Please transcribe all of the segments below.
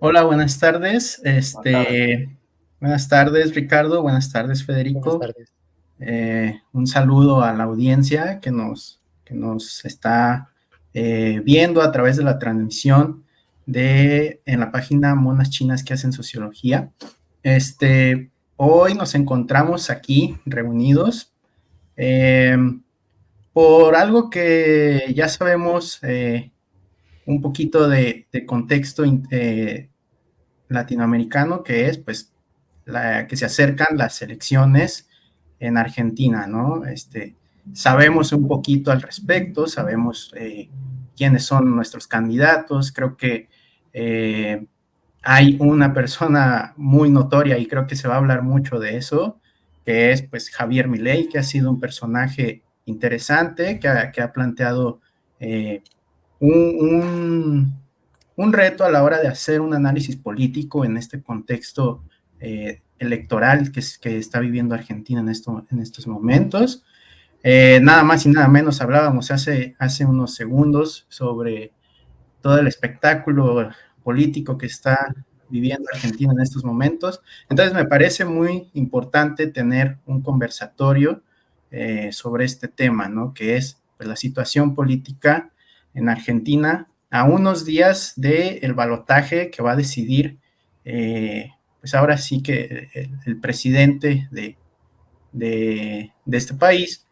Hola, buenas tardes. Buenas tardes. Buenas tardes, Ricardo. Buenas tardes, Buenas Federico. tardes. Un saludo a la audiencia que nos está viendo a través de la transmisión en la página Monas Chinas que hacen sociología. Hoy nos encontramos aquí reunidos eh, por algo que ya sabemos, un poquito de contexto latinoamericano, que es pues que se acercan las elecciones en Argentina, ¿no? Sabemos un poquito al respecto, sabemos quiénes son nuestros candidatos, creo que hay una persona muy notoria y creo que se va a hablar mucho de eso, que es pues Javier Milei, que ha sido un personaje interesante, que ha planteado eh, un, un reto a la hora de hacer un análisis político en este contexto electoral que está viviendo Argentina en estos momentos. Nada más y nada menos hablábamos hace unos segundos sobre todo el espectáculo político que está viviendo Argentina en estos momentos. Entonces me parece muy importante tener un conversatorio sobre este tema, ¿no? Que es pues, la situación política en Argentina a unos días del balotaje que va a decidir, pues ahora sí que el presidente de este país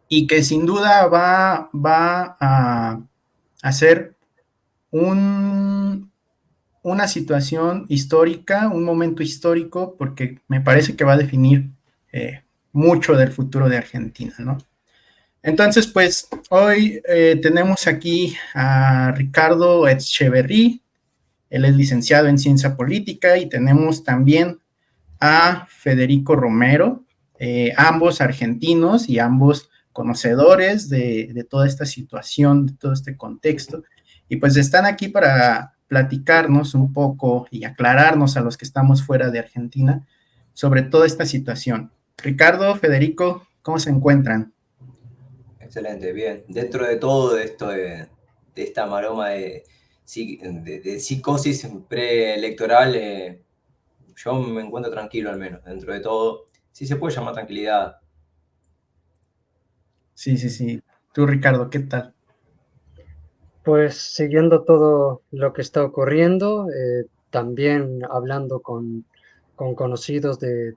y que sin duda va a ser un, una situación histórica, un momento histórico, porque me parece que va a definir mucho del futuro de Argentina, ¿no? Entonces, pues hoy tenemos aquí a Ricardo Echeverry, él es licenciado en ciencia política, y tenemos también a Federico Romero, ambos argentinos y ambos conocedores de toda esta situación, de todo este contexto, y pues están aquí para platicarnos un poco y aclararnos a los que estamos fuera de Argentina sobre toda esta situación. Ricardo, Federico, ¿cómo se encuentran? Excelente, bien. Dentro de todo esto de esta maroma de psicosis preelectoral, yo me encuentro tranquilo al menos. Dentro de todo, sí se puede llamar tranquilidad. Sí, sí, sí. Tú, Ricardo, ¿qué tal? Pues siguiendo todo lo que está ocurriendo, también hablando con conocidos de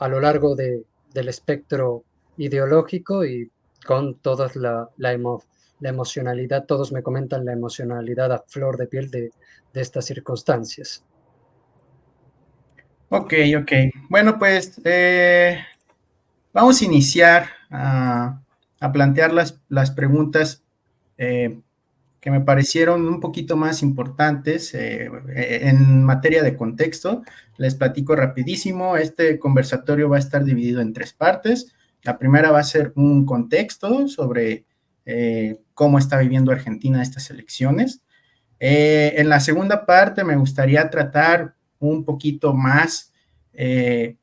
a lo largo del espectro ideológico y con todos la emocionalidad, todos me comentan la emocionalidad a flor de piel de estas circunstancias. Ok, ok. Bueno, pues vamos a iniciar a plantear las preguntas eh, que me parecieron un poquito más importantes en materia de contexto. Les platico rapidísimo. Este conversatorio va a estar dividido en tres partes. La primera va a ser un contexto sobre cómo está viviendo Argentina estas elecciones. En la segunda parte me gustaría tratar un poquito más eh,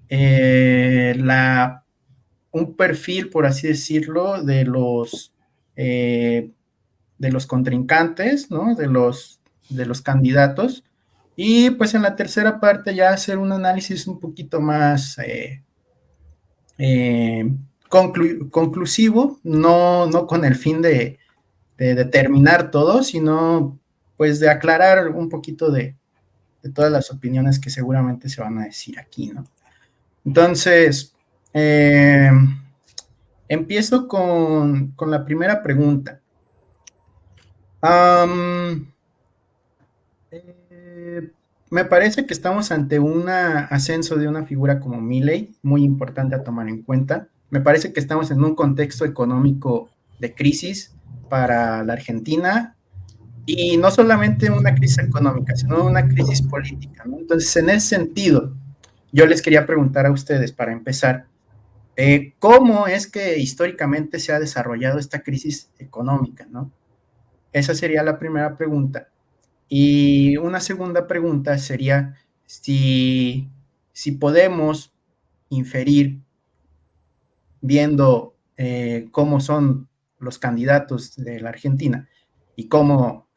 la un perfil, por así decirlo, eh, de los contrincantes, ¿no? De los candidatos. Y pues en la tercera parte ya hacer un análisis un poquito más eh, conclusivo, no con el fin de determinar todo, sino pues de aclarar un poquito de todas las opiniones que seguramente se van a decir aquí, ¿no? Entonces, eh, empiezo con la primera pregunta. Um, eh, Me parece que estamos ante un ascenso de una figura como Milei, muy importante a tomar en cuenta. Me parece que estamos en un contexto económico de crisis para la Argentina y no solamente una crisis económica, sino una crisis política, ¿no? Entonces, en ese sentido, yo les quería preguntar a ustedes para empezar, ¿cómo es que históricamente se ha desarrollado esta crisis económica, ¿no? Esa sería la primera pregunta. Y una segunda pregunta sería si podemos inferir, viendo cómo son los candidatos de la Argentina y cómo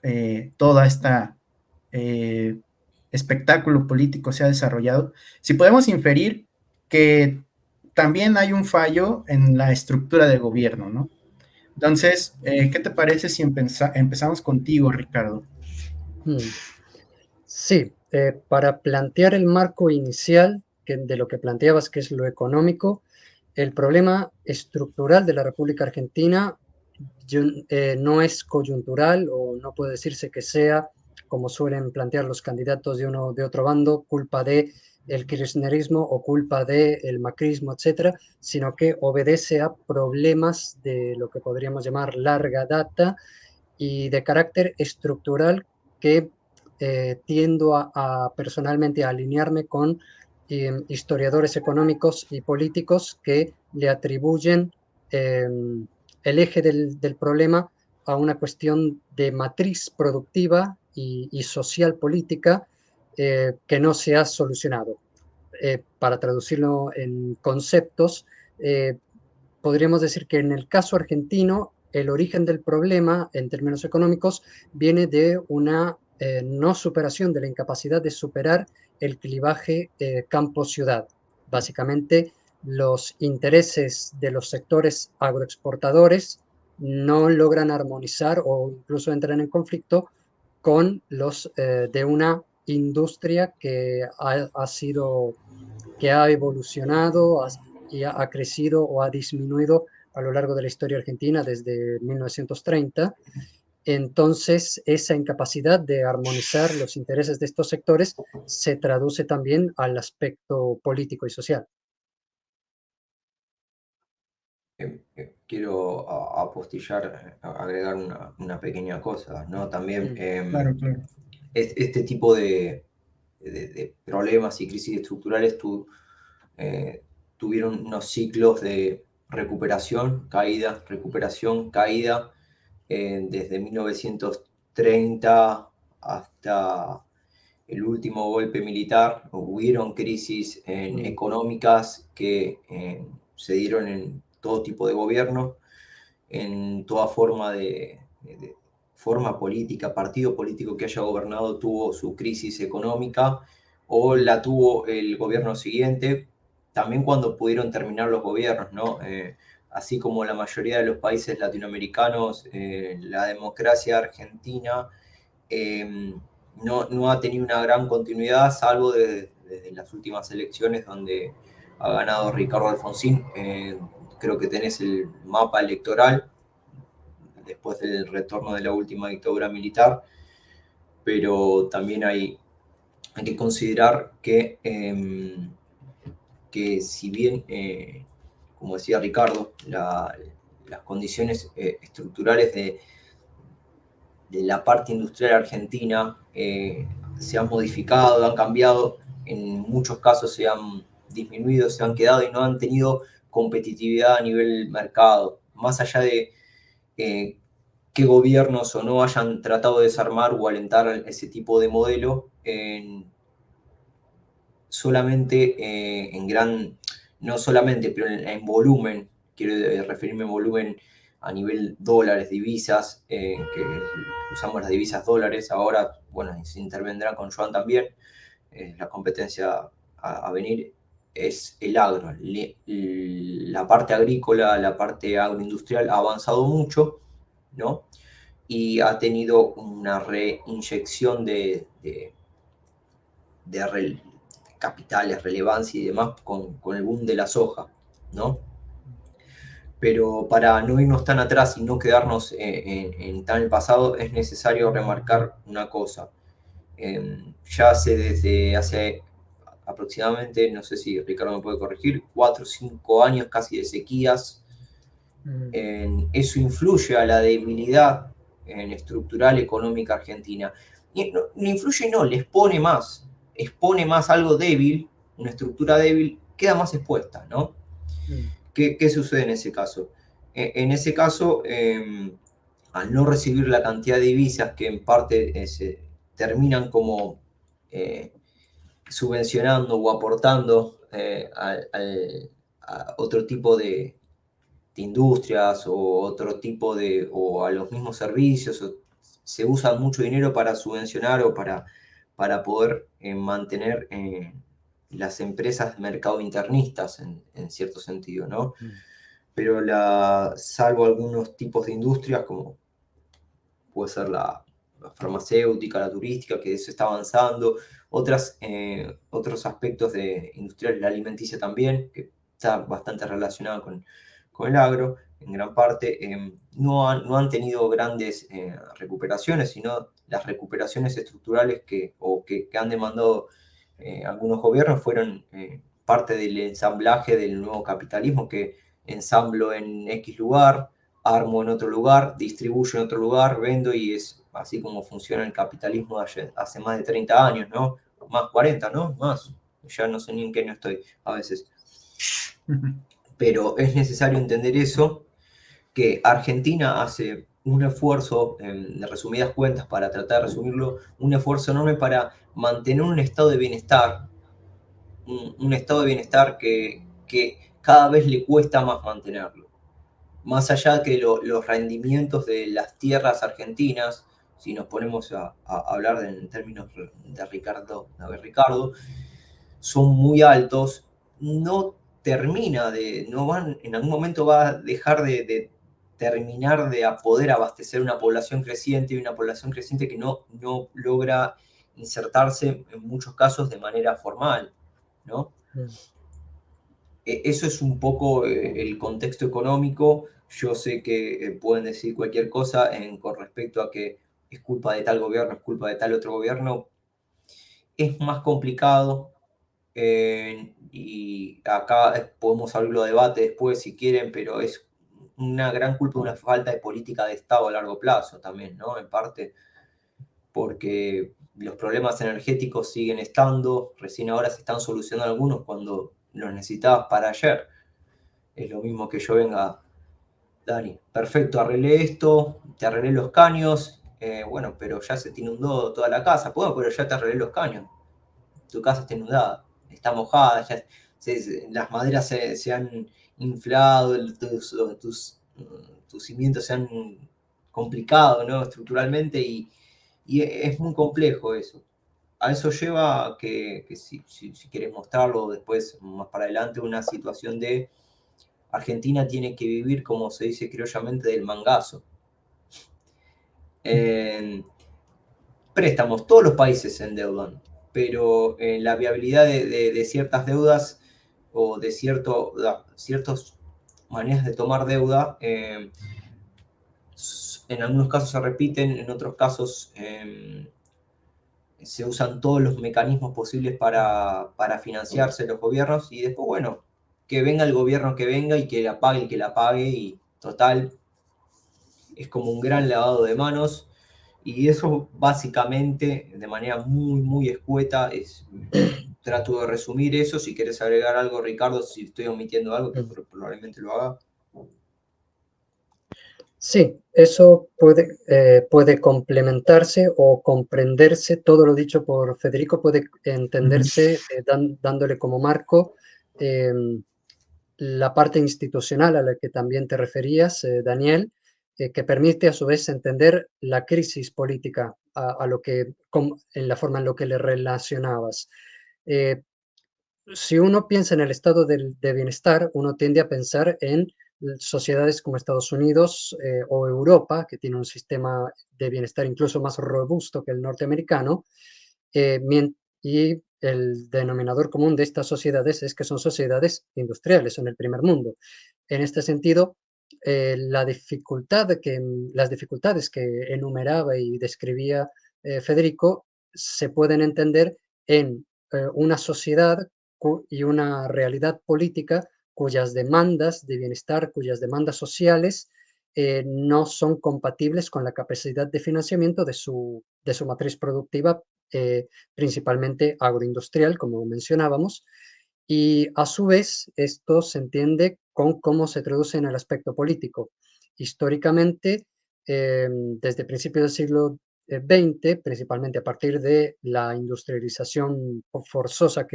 toda esta eh, espectáculo político se ha desarrollado, si podemos inferir que también hay un fallo en la estructura del gobierno, ¿no? Entonces, ¿qué te parece si empezamos contigo, Ricardo? Mm. Sí, para plantear el marco inicial de lo que planteabas, que es lo económico, el problema estructural de la República Argentina no es coyuntural o no puede decirse que sea, como suelen plantear los candidatos de uno de otro bando, culpa de el kirchnerismo o culpa de el macrismo, etcétera, sino que obedece a problemas de lo que podríamos llamar larga data y de carácter estructural que tiendo personalmente a alinearme con historiadores económicos y políticos que le atribuyen el eje del problema a una cuestión de matriz productiva y social política que no se ha solucionado. Para traducirlo en conceptos, eh, podríamos decir que en el caso argentino, el origen del problema en términos económicos viene de una no superación, de la incapacidad de superar el clivaje campo-ciudad. Básicamente, los intereses de los sectores agroexportadores no logran armonizar o incluso entran en conflicto con los de una industria que ha evolucionado y ha crecido o ha disminuido a lo largo de la historia argentina desde 1930. Entonces, esa incapacidad de armonizar los intereses de estos sectores se traduce también al aspecto político y social. Quiero apostillar, agregar una pequeña cosa, ¿no? También Mm, Claro, claro. este tipo de problemas y crisis estructurales tuvieron unos ciclos de recuperación, caída, desde 1930 hasta el último golpe militar. Hubieron crisis mm, económicas que se dieron en todo tipo de gobierno, en toda forma de forma política, partido político que haya gobernado tuvo su crisis económica o mm, la tuvo el gobierno siguiente, también cuando pudieron terminar los gobiernos, ¿no? Así como la mayoría de los países latinoamericanos, la democracia argentina eh, no ha tenido una gran continuidad, salvo desde las últimas elecciones donde ha ganado Ricardo Alfonsín. Creo que tenés el mapa electoral después del retorno de la última dictadura militar, pero también hay que considerar que si bien, como decía Ricardo, las condiciones estructurales de la parte industrial argentina se han modificado, han cambiado, en muchos casos se han disminuido, se han quedado y no han tenido competitividad a nivel mercado. Más allá de eh, qué gobiernos o no hayan tratado de desarmar o alentar ese tipo de modelo, solamente no solamente, pero en volumen, quiero referirme en volumen a nivel dólares, divisas, que usamos las divisas dólares, ahora, bueno, se intervendrá con Joan también, la competencia a venir es el agro. La parte agrícola, la parte agroindustrial ha avanzado mucho, ¿no? Y ha tenido una reinyección de capitales, relevancia y demás con el boom de la soja, ¿no? Pero para no irnos tan atrás y no quedarnos en tan el pasado, es necesario remarcar una cosa. Ya desde hace aproximadamente, no sé si Ricardo me puede corregir, 4 o 5 años casi de sequías. mm, Eso influye a la debilidad estructural económica argentina. Y no influye, no, les pone más, expone más algo débil, una estructura débil, queda más expuesta, ¿no? mm, ¿Qué sucede en ese caso? En ese caso, al no recibir la cantidad de divisas que en parte se terminan como eh, subvencionando o aportando a otro tipo de industrias o otro o a los mismos servicios, se usa mucho dinero para subvencionar o para para poder mantener las empresas de mercado internistas en cierto sentido, ¿no? Pero salvo algunos tipos de industrias, como puede ser la farmacéutica, la turística, que se está avanzando, otros aspectos de industrial, la alimenticia también, que está bastante relacionada con el agro, en gran parte, no han tenido grandes recuperaciones, sino las recuperaciones estructurales que han demandado algunos gobiernos fueron parte del ensamblaje del nuevo capitalismo, que ensamblo en X lugar, armo en otro lugar, distribuyo en otro lugar, vendo, y es así como funciona el capitalismo hace más de 30 años, ¿no? Más 40, ¿no? Más. Ya no sé ni en qué año estoy a veces. Pero es necesario entender eso, que Argentina hace un esfuerzo, de resumidas cuentas, para tratar de resumirlo, un esfuerzo enorme para mantener un estado de bienestar, un estado de bienestar que cada vez le cuesta más mantenerlo. Más allá que los rendimientos de las tierras argentinas, si nos ponemos a hablar en términos de Ricardo, son muy altos, en algún momento va a dejar de terminar de poder abastecer una población creciente, y una población creciente que no logra insertarse en muchos casos de manera formal, ¿no? Eso es un poco el contexto económico. Yo sé que pueden decir cualquier cosa con respecto a que es culpa de tal gobierno, es culpa de tal otro gobierno. Es más complicado, y acá podemos abrirlo a debate después si quieren, pero es una gran culpa de una falta de política de Estado a largo plazo también, ¿no? En parte porque los problemas energéticos siguen estando, recién ahora se están solucionando algunos cuando los necesitabas para ayer. Es lo mismo que yo venga, Dani, perfecto, arreglé esto, te arreglé los caños, bueno, pero ya se te inundó toda la casa. Bueno, pero ya te arreglé los caños, tu casa está inundada, está mojada, las maderas se han inflado, tus cimientos se han complicado, ¿no? Estructuralmente, y es muy complejo eso. A eso lleva que si quieres mostrarlo después, más para adelante, una situación de Argentina tiene que vivir, como se dice criollamente, del mangazo. Préstamos, todos los países se endeudan, pero la viabilidad de ciertas deudas o de ciertas maneras de tomar deuda, en algunos casos se repiten, en otros casos se usan todos los mecanismos posibles para financiarse los gobiernos, y después, bueno, que venga el gobierno que venga y que la pague el que la pague, y total, es como un gran lavado de manos. Y eso básicamente, de manera muy, muy escueta, trato de resumir eso. Si quieres agregar algo, Ricardo, si estoy omitiendo algo, que probablemente lo haga. Sí, eso puede complementarse o comprenderse, todo lo dicho por Federico puede entenderse dándole como marco la parte institucional a la que también te referías, Daniel, que permite a su vez entender la crisis política en la forma en lo que le relacionabas. Eh, si uno piensa en el estado de bienestar, uno tiende a pensar en sociedades como Estados Unidos o Europa, que tiene un sistema de bienestar incluso más robusto que el norteamericano, y el denominador común de estas sociedades es que son sociedades industriales, son el primer mundo. En este sentido, las dificultades que enumeraba y describía Federico se pueden entender en una sociedad y una realidad política cuyas demandas de bienestar, cuyas demandas sociales no son compatibles con la capacidad de financiamiento de su matriz productiva, principalmente agroindustrial, como mencionábamos, y a su vez esto se entiende con cómo se traduce en el aspecto político. Históricamente, desde principios del siglo XX, principalmente a partir de la industrialización forzosa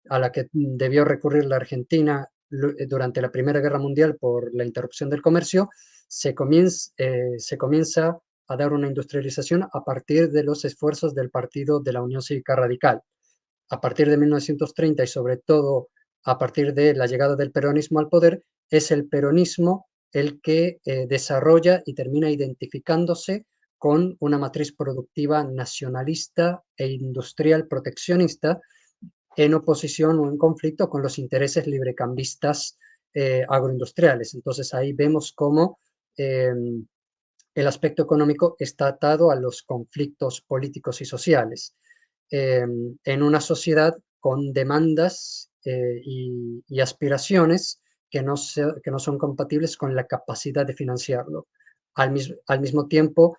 a la que debió recurrir la Argentina durante la Primera Guerra Mundial por la interrupción del comercio, se comienza a dar una industrialización a partir de los esfuerzos del Partido de la Unión Cívica Radical. A partir de 1930 y sobre todo a partir de la llegada del peronismo al poder, es el peronismo el que desarrolla y termina identificándose con una matriz productiva nacionalista e industrial proteccionista, en oposición o en conflicto con los intereses librecambistas agroindustriales. Entonces ahí vemos cómo el aspecto económico está atado a los conflictos políticos y sociales. En una sociedad con demandas y aspiraciones que no son compatibles con la capacidad de financiarlo. Al mismo tiempo,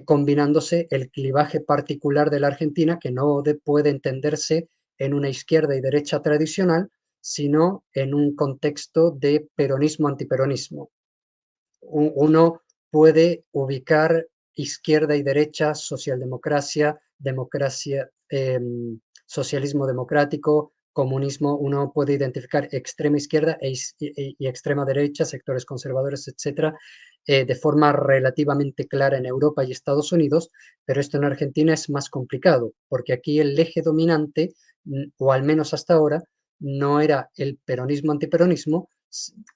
combinándose el clivaje particular de la Argentina, que no puede entenderse en una izquierda y derecha tradicional, sino en un contexto de peronismo-antiperonismo. Uno puede ubicar izquierda y derecha, socialdemocracia, democracia, socialismo democrático, comunismo, uno puede identificar extrema izquierda y extrema derecha, sectores conservadores, etcétera, de forma relativamente clara en Europa y Estados Unidos, pero esto en Argentina es más complicado, porque aquí el eje dominante, o al menos hasta ahora, no era el peronismo-antiperonismo,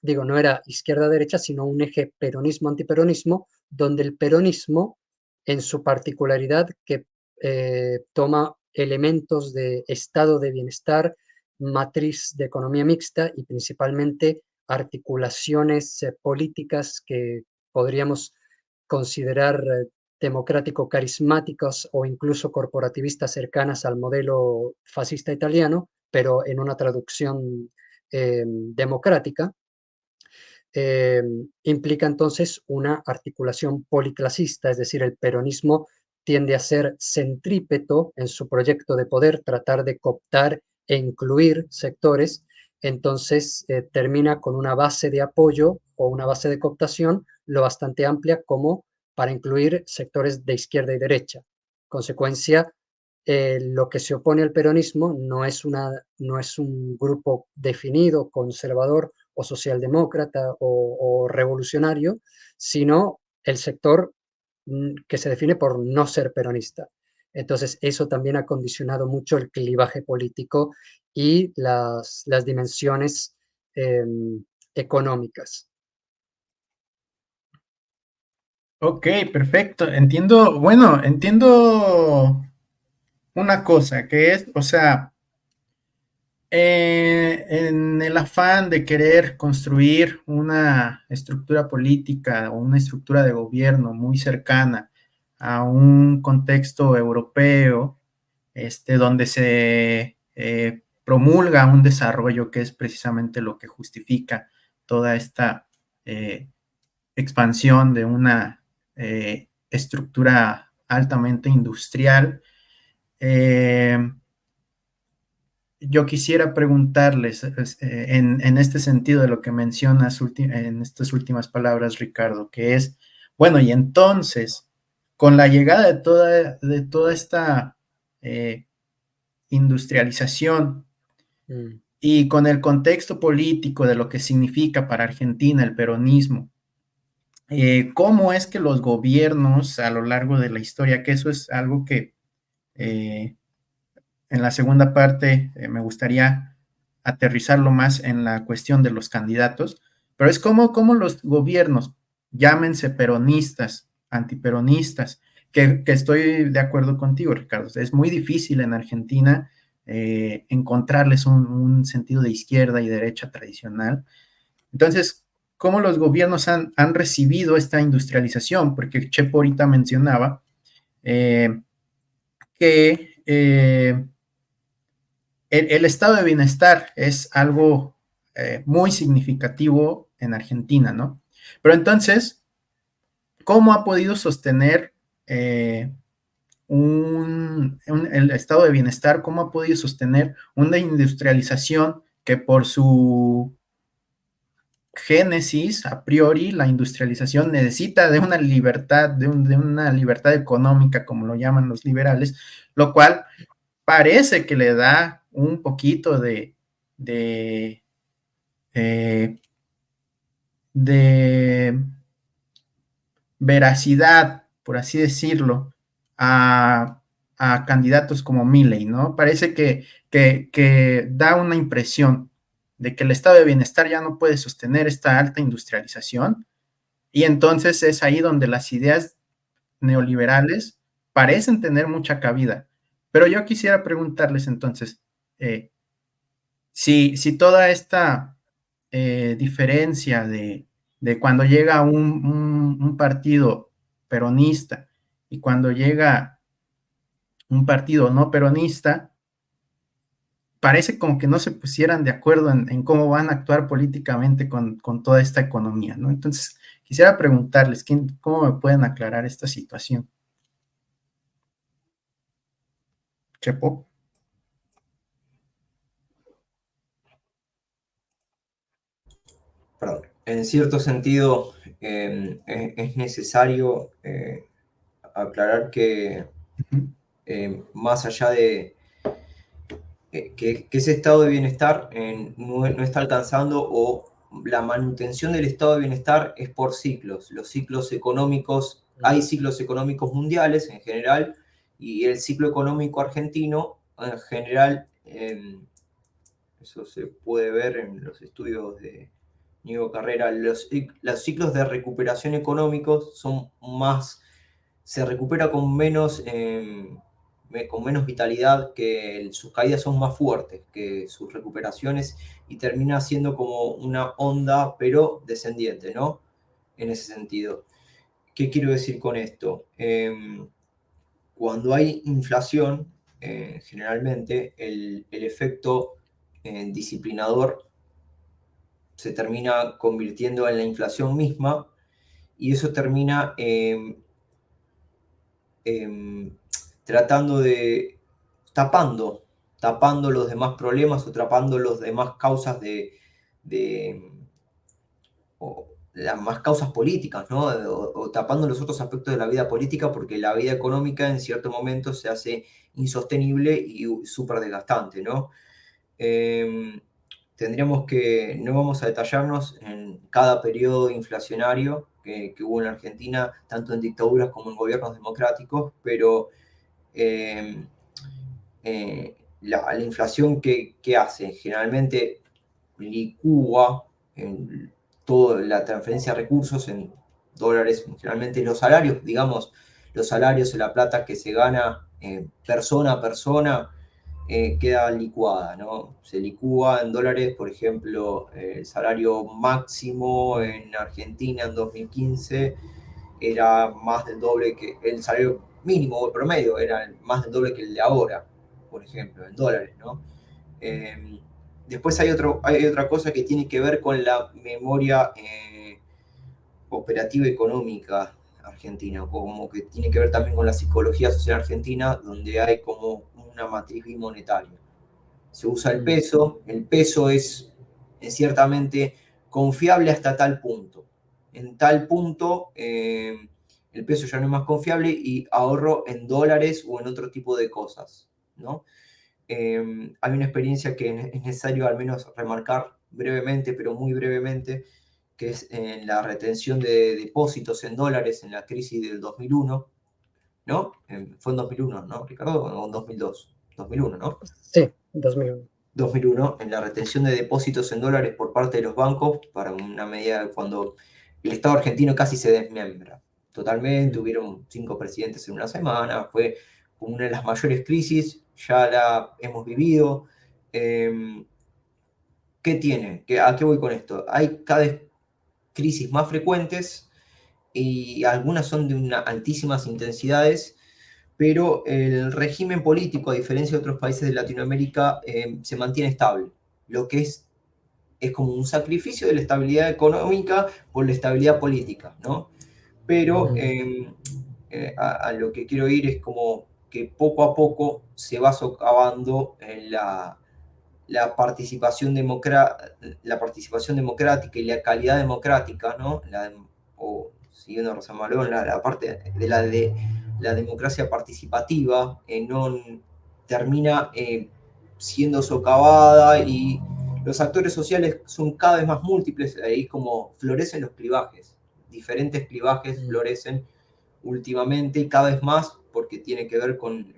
digo, no era izquierda-derecha, sino un eje peronismo-antiperonismo, donde el peronismo, en su particularidad, que toma elementos de estado de bienestar, matriz de economía mixta y principalmente articulaciones políticas que podríamos considerar democrático-carismáticas o incluso corporativistas cercanas al modelo fascista italiano, pero en una traducción democrática, implica entonces una articulación policlasista, es decir, el peronismo tiende a ser centrípeto en su proyecto de poder, tratar de cooptar e incluir sectores, entonces termina con una base de apoyo o una base de cooptación lo bastante amplia como para incluir sectores de izquierda y derecha. Consecuencia, lo que se opone al peronismo no es un grupo definido, conservador o socialdemócrata o revolucionario, sino el sector que se define por no ser peronista. Entonces, eso también ha condicionado mucho el clivaje político y las dimensiones económicas. Ok, perfecto. Entiendo, bueno, entiendo una cosa, que es, o sea, en el afán de querer construir una estructura política o una estructura de gobierno muy cercana a un contexto europeo, donde se promulga un desarrollo que es precisamente lo que justifica toda esta expansión de una estructura altamente industrial. Yo quisiera preguntarles en este sentido de lo que mencionas en estas últimas palabras, Ricardo, que es, bueno, y entonces, con la llegada de toda esta industrialización y con el contexto político de lo que significa para Argentina el peronismo, ¿cómo es que los gobiernos a lo largo de la historia, que eso es algo que en la segunda parte me gustaría aterrizarlo más en la cuestión de los candidatos, pero es como los gobiernos, llámense peronistas, antiperonistas, que estoy de acuerdo contigo, Ricardo, es muy difícil en Argentina encontrarles un sentido de izquierda y derecha tradicional. Entonces, ¿cómo los gobiernos han recibido esta industrialización? Porque Chepo ahorita mencionaba que el estado de bienestar es algo muy significativo en Argentina, ¿no? Pero entonces, ¿cómo ha podido sostener el estado de bienestar? ¿Cómo ha podido sostener una industrialización que por su génesis, a priori, la industrialización necesita de una libertad, de una libertad económica, como lo llaman los liberales, lo cual parece que le da un poquito de, eh, de veracidad por así decirlo, a candidatos como Milei, ¿no? Parece que da una impresión de que el estado de bienestar ya no puede sostener esta alta industrialización, y entonces es ahí donde las ideas neoliberales parecen tener mucha cabida. Pero yo quisiera preguntarles entonces, eh, si toda esta diferencia de cuando llega un partido peronista y cuando llega un partido no peronista, parece como que no se pusieran de acuerdo en cómo van a actuar políticamente con toda esta economía, ¿no? Entonces, quisiera preguntarles, ¿cómo me pueden aclarar esta situación? Chepo. Perdón. En cierto sentido, es necesario aclarar que más allá de que ese estado de bienestar no está alcanzando, o la manutención del estado de bienestar es por ciclos. Los ciclos económicos, hay ciclos económicos mundiales en general, y el ciclo económico argentino en general, eso se puede ver en los estudios de Niego Carrera, los ciclos de recuperación económicos son más, se recupera con menos vitalidad, que sus caídas son más fuertes que sus recuperaciones, y termina siendo como una onda, pero descendiente, ¿no? En ese sentido. ¿Qué quiero decir con esto? Cuando hay inflación, generalmente el efecto disciplinador se termina convirtiendo en la inflación misma, y eso termina tratando de tapando, tapando los demás problemas, o tapando los demás causas de o las más causas políticas, ¿no? O tapando los otros aspectos de la vida política, porque la vida económica en cierto momento se hace insostenible y súper desgastante, ¿no? Tendríamos que, no vamos a detallarnos en cada periodo inflacionario que hubo en Argentina, tanto en dictaduras como en gobiernos democráticos, pero la inflación que hace, generalmente licúa en toda la transferencia de recursos en dólares, generalmente los salarios, digamos, los salarios y la plata que se gana persona a persona, queda licuada, ¿no? Se licúa en dólares. Por ejemplo, el salario máximo en Argentina en 2015 era más del doble que el salario mínimo o promedio, era más del doble que el de ahora, por ejemplo, en dólares, ¿no? Después hay otra cosa que tiene que ver con la memoria operativa económica argentina, como que tiene que ver también con la psicología social argentina, donde hay como una matriz bimonetaria. Se usa el peso es ciertamente confiable hasta tal punto. En tal punto, el peso ya no es más confiable y ahorro en dólares o en otro tipo de cosas, ¿no? Hay una experiencia que es necesario al menos remarcar brevemente, pero muy brevemente, que es en la retención de depósitos en dólares en la crisis del 2001, ¿no? Fue en 2001, ¿no, Ricardo? ¿O en 2002? 2001, ¿no? Sí, 2001. 2001, en la retención de depósitos en dólares por parte de los bancos, para una medida cuando el Estado argentino casi se desmembra totalmente. Hubieron 5 presidentes en una semana, fue una de las mayores crisis, ya la hemos vivido. ¿Qué tiene? ¿A qué voy con esto? Hay cada vez crisis más frecuentes, y algunas son de altísimas intensidades, pero el régimen político, a diferencia de otros países de Latinoamérica, se mantiene estable, lo que es como un sacrificio de la estabilidad económica por la estabilidad política, ¿no? Pero a lo que quiero ir es como que poco a poco se va socavando la participación la participación democrática y la calidad democrática, ¿no? O siguiendo Rosa Malón, la parte de la democracia participativa, no termina siendo socavada, y los actores sociales son cada vez más múltiples. Ahí como florecen los clivajes, diferentes clivajes florecen. últimamente, y cada vez más porque tiene que ver con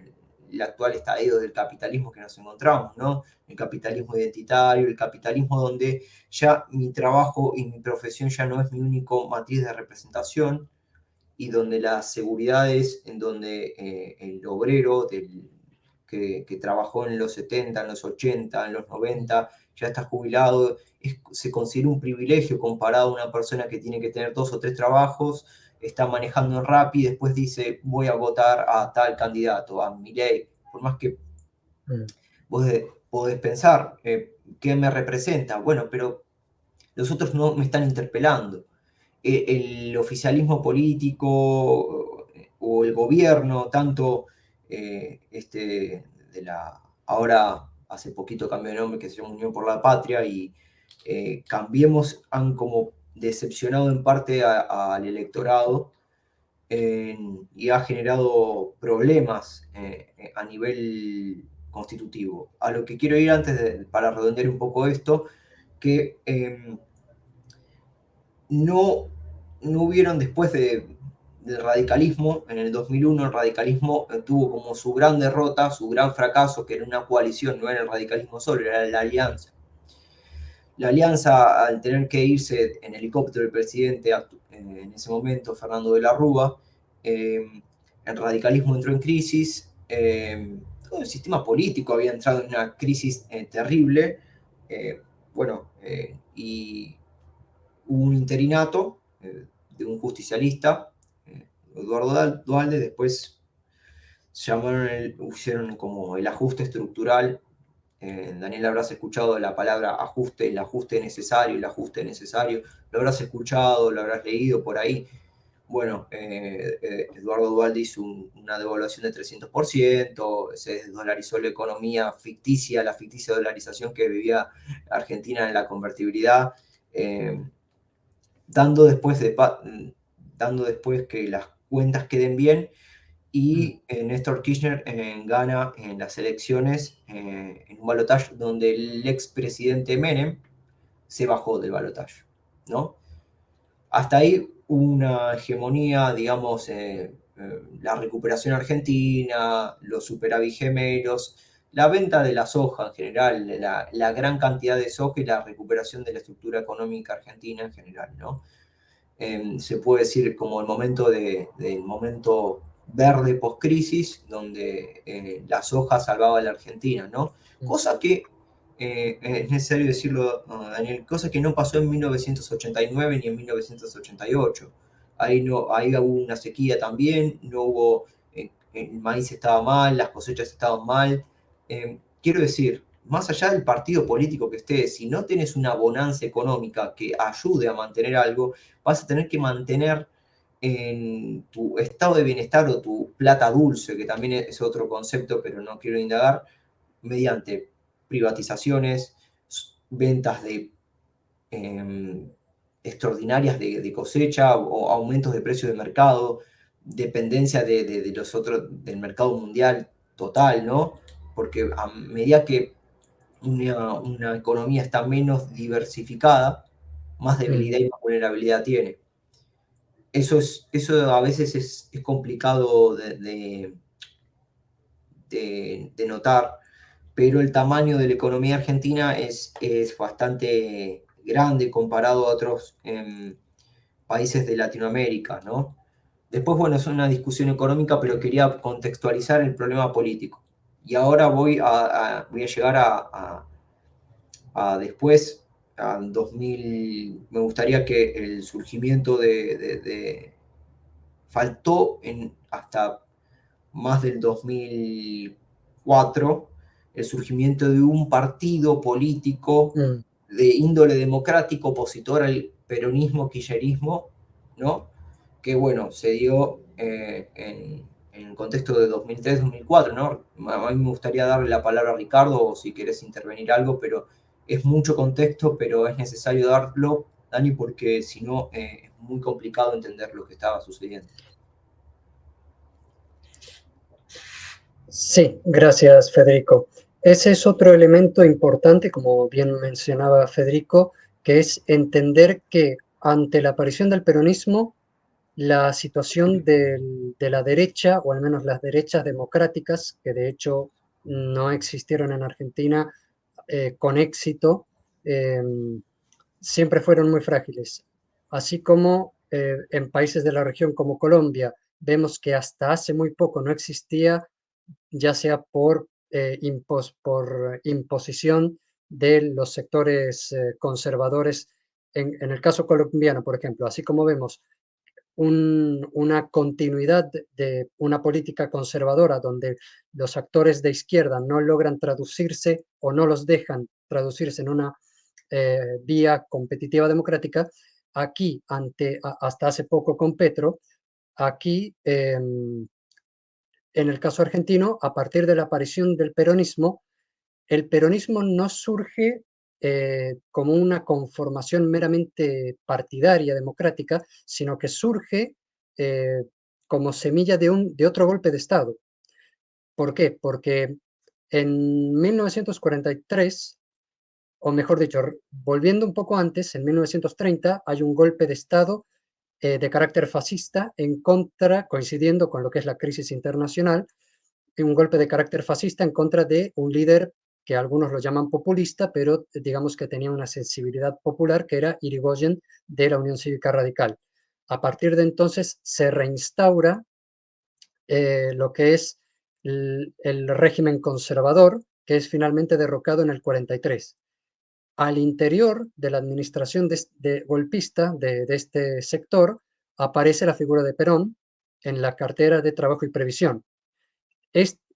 el actual estadio del capitalismo que nos encontramos, ¿no? El capitalismo identitario, el capitalismo donde ya mi trabajo y mi profesión ya no es mi único matriz de representación, y donde las seguridades, en donde el obrero que trabajó en los 70, en los 80, en los 90, ya está jubilado, se considera un privilegio comparado a una persona que tiene que tener 2 o 3 trabajos, está manejando en Rappi y después dice voy a votar a tal candidato, a Milei, por más que vos podés pensar, ¿qué me representa? Bueno, pero los otros no me están interpelando. El oficialismo político o el gobierno, tanto de la, ahora hace poquito cambió de nombre, que se llama Unión por la Patria, y Cambiemos han como decepcionado en parte al electorado y ha generado problemas a nivel constitutivo. A lo que quiero ir antes, para redondear un poco esto, que no hubieron después del radicalismo, en el 2001 el radicalismo tuvo como su gran derrota, su gran fracaso, que era una coalición, no era el radicalismo solo, era la alianza. La alianza, al tener que irse en helicóptero el presidente en ese momento, Fernando de la Rúa, el radicalismo entró en crisis, todo el sistema político había entrado en una crisis terrible, y hubo un interinato de un justicialista, Eduardo Duhalde, después hicieron como el ajuste estructural. Daniel, habrás escuchado la palabra ajuste, el ajuste necesario, lo habrás escuchado, lo habrás leído por ahí. Bueno, Eduardo Duhalde hizo una devaluación de 300%, se desdolarizó la economía ficticia, la ficticia dolarización que vivía Argentina en la convertibilidad, dando después que las cuentas queden bien, y Néstor Kirchner gana en las elecciones en un balotaje donde el expresidente Menem se bajó del balotaje, ¿no? Hasta ahí una hegemonía, digamos, la recuperación argentina, los superávit gemelos, la venta de la soja en general, la gran cantidad de soja y la recuperación de la estructura económica argentina en general, ¿no? Se puede decir como el momento del momento verde post-crisis, donde la soja salvaba a la Argentina, ¿no? Cosa que, es necesario decirlo, Daniel, cosa que no pasó en 1989 ni en 1988. Ahí hubo una sequía también, no hubo, el maíz estaba mal, las cosechas estaban mal. Quiero decir, más allá del partido político que estés, si no tienes una bonanza económica que ayude a mantener algo, vas a tener que mantener en tu estado de bienestar o tu plata dulce, que también es otro concepto, pero no quiero indagar, mediante privatizaciones, ventas extraordinarias de cosecha o aumentos de precios de mercado, dependencia de los otros, del mercado mundial total, ¿no? Porque a medida que una economía está menos diversificada, más debilidad y más vulnerabilidad tiene. Eso a veces es complicado de notar, pero el tamaño de la economía argentina es bastante grande comparado a otros países de Latinoamérica, ¿no? Después, bueno, es una discusión económica, pero quería contextualizar el problema político. Y ahora voy a llegar a después, a 2000, me gustaría que el surgimiento faltó hasta más del 2004 el surgimiento de un partido político de índole democrático opositor al peronismo, kirchnerismo, ¿no? Que bueno, se dio en el contexto de 2003-2004, ¿no? A mí me gustaría darle la palabra a Ricardo, o si querés intervenir algo, pero es mucho contexto, pero es necesario darlo, Dani, porque si no es muy complicado entender lo que estaba sucediendo. Sí, gracias, Federico. Ese es otro elemento importante, como bien mencionaba Federico, que es entender que ante la aparición del peronismo, la situación de la derecha, o al menos las derechas democráticas, que de hecho no existieron en Argentina con éxito, siempre fueron muy frágiles. Así como en países de la región como Colombia, vemos que hasta hace muy poco no existía, ya sea por imposición de los sectores conservadores. En el caso colombiano, por ejemplo, así como vemos una continuidad de una política conservadora donde los actores de izquierda no logran traducirse o no los dejan traducirse en una vía competitiva democrática, aquí, hasta hace poco con Petro, aquí, en el caso argentino, a partir de la aparición del peronismo, el peronismo no surge como una conformación meramente partidaria, democrática, sino que surge eh, como semilla de otro golpe de Estado. ¿Por qué? Porque en 1943, o mejor dicho, volviendo un poco antes, en 1930 hay un golpe de Estado de carácter fascista en contra, coincidiendo con lo que es la crisis internacional, un golpe de carácter fascista en contra de un líder que algunos lo llaman populista, pero digamos que tenía una sensibilidad popular, que era Irigoyen de la Unión Cívica Radical. A partir de entonces se reinstaura lo que es el régimen conservador, que es finalmente derrocado en el 43. Al interior de la administración golpista de este sector aparece la figura de Perón en la cartera de Trabajo y Previsión.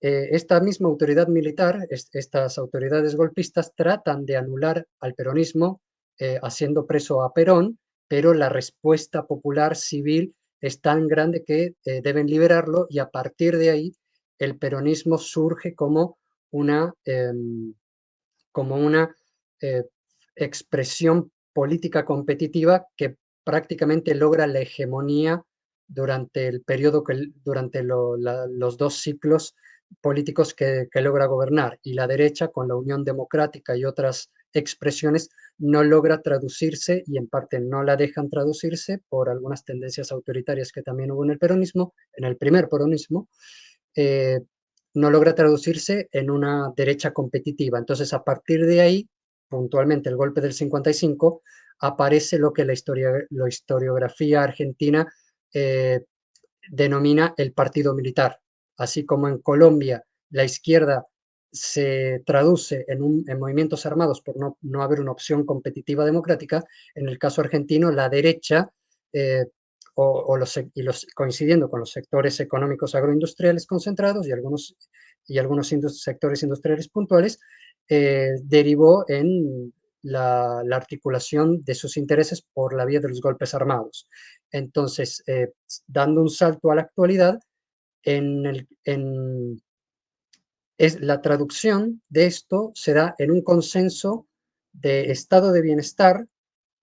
Esta misma autoridad militar, estas autoridades golpistas tratan de anular al peronismo haciendo preso a Perón, pero la respuesta popular civil es tan grande que deben liberarlo, y a partir de ahí el peronismo surge como una eh, expresión política competitiva que prácticamente logra la hegemonía durante el periodo, durante los dos ciclos políticos que logra gobernar, y la derecha, con la Unión Democrática y otras expresiones, no logra traducirse, y en parte no la dejan traducirse por algunas tendencias autoritarias que también hubo en el peronismo, en el primer peronismo, eh, no logra traducirse en una derecha competitiva. Entonces, a partir de ahí, puntualmente el golpe del 55, aparece lo que la historiografía argentina eh, denomina el partido militar. Así como en Colombia la izquierda se traduce en movimientos armados por no haber una opción competitiva democrática, en el caso argentino la derecha, eh, coincidiendo con los sectores económicos agroindustriales concentrados y algunos sectores industriales puntuales, derivó en la articulación de sus intereses por la vía de los golpes armados. Entonces, dando un salto a la actualidad, en el, en, es, la traducción de esto se da en un consenso de estado de bienestar,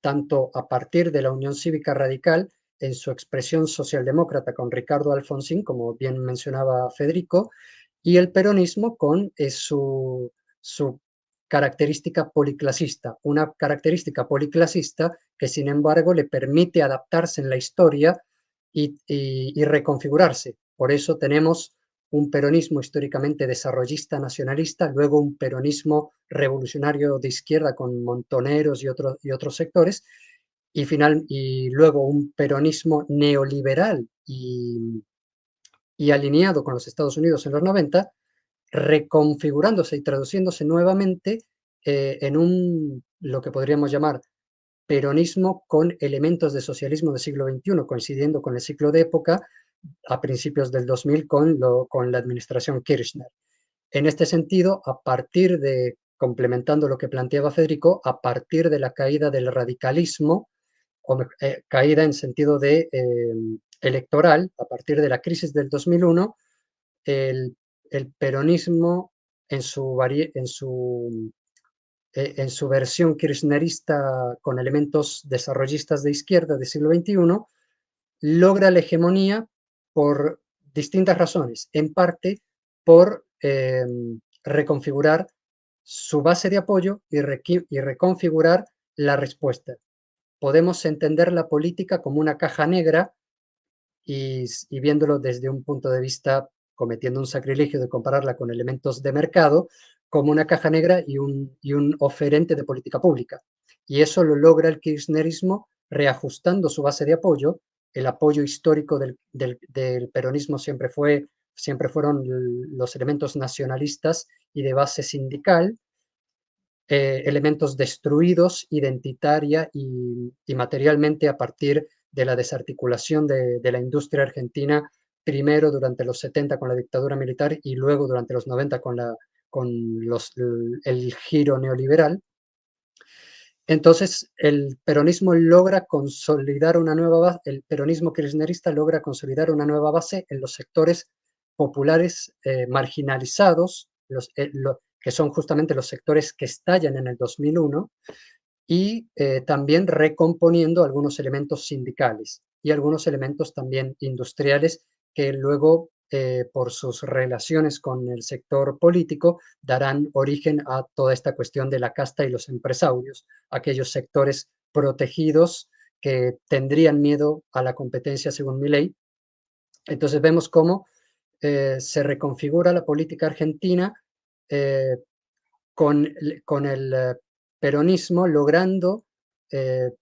tanto a partir de la Unión Cívica Radical en su expresión socialdemócrata con Ricardo Alfonsín, como bien mencionaba Federico, y el peronismo con su característica policlasista, una característica policlasista que sin embargo le permite adaptarse en la historia y reconfigurarse. Por eso tenemos un peronismo históricamente desarrollista, nacionalista, luego un peronismo revolucionario de izquierda con Montoneros y otros sectores, y luego un peronismo neoliberal y alineado con los Estados Unidos en los 90, reconfigurándose y traduciéndose nuevamente lo que podríamos llamar peronismo con elementos de socialismo del siglo XXI, coincidiendo con el ciclo de época a principios del 2000 con la administración Kirchner. En este sentido, complementando lo que planteaba Federico, a partir de la caída del radicalismo, caída en sentido electoral, a partir de la crisis del 2001, el, el peronismo en su versión kirchnerista con elementos desarrollistas de izquierda del siglo XXI, logra la hegemonía por distintas razones, en parte por reconfigurar su base de apoyo y reconfigurar la respuesta. Podemos entender la política como una caja negra y viéndolo desde un punto de vista, cometiendo un sacrilegio de compararla con elementos de mercado, como una caja negra y un oferente de política pública. Y eso lo logra el kirchnerismo reajustando su base de apoyo. El apoyo histórico del peronismo siempre fueron los elementos nacionalistas y de base sindical, elementos destruidos identitaria y materialmente a partir de la desarticulación de la industria argentina, primero durante los 70 con la dictadura militar y luego durante los 90 el giro neoliberal. Entonces, el peronismo logra consolidar una nueva base, el peronismo kirchnerista logra consolidar una nueva base en los sectores populares marginalizados, que son justamente los sectores que estallan en el 2001, y también recomponiendo algunos elementos sindicales y algunos elementos también industriales que luego, por sus relaciones con el sector político, darán origen a toda esta cuestión de la casta y los empresarios, aquellos sectores protegidos que tendrían miedo a la competencia según mi ley. Entonces vemos cómo se reconfigura la política argentina eh, con el peronismo logrando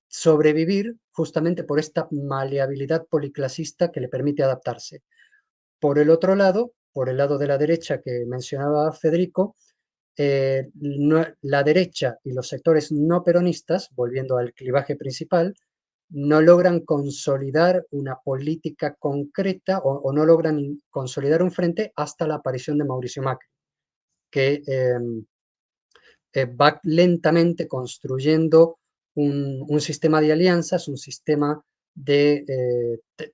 sobrevivir justamente por esta maleabilidad policlasista que le permite adaptarse. Por el otro lado, por el lado de la derecha que mencionaba Federico, la derecha y los sectores no peronistas, volviendo al clivaje principal, no logran consolidar una política concreta o no logran consolidar un frente hasta la aparición de Mauricio Macri, que va lentamente construyendo un sistema de alianzas, un sistema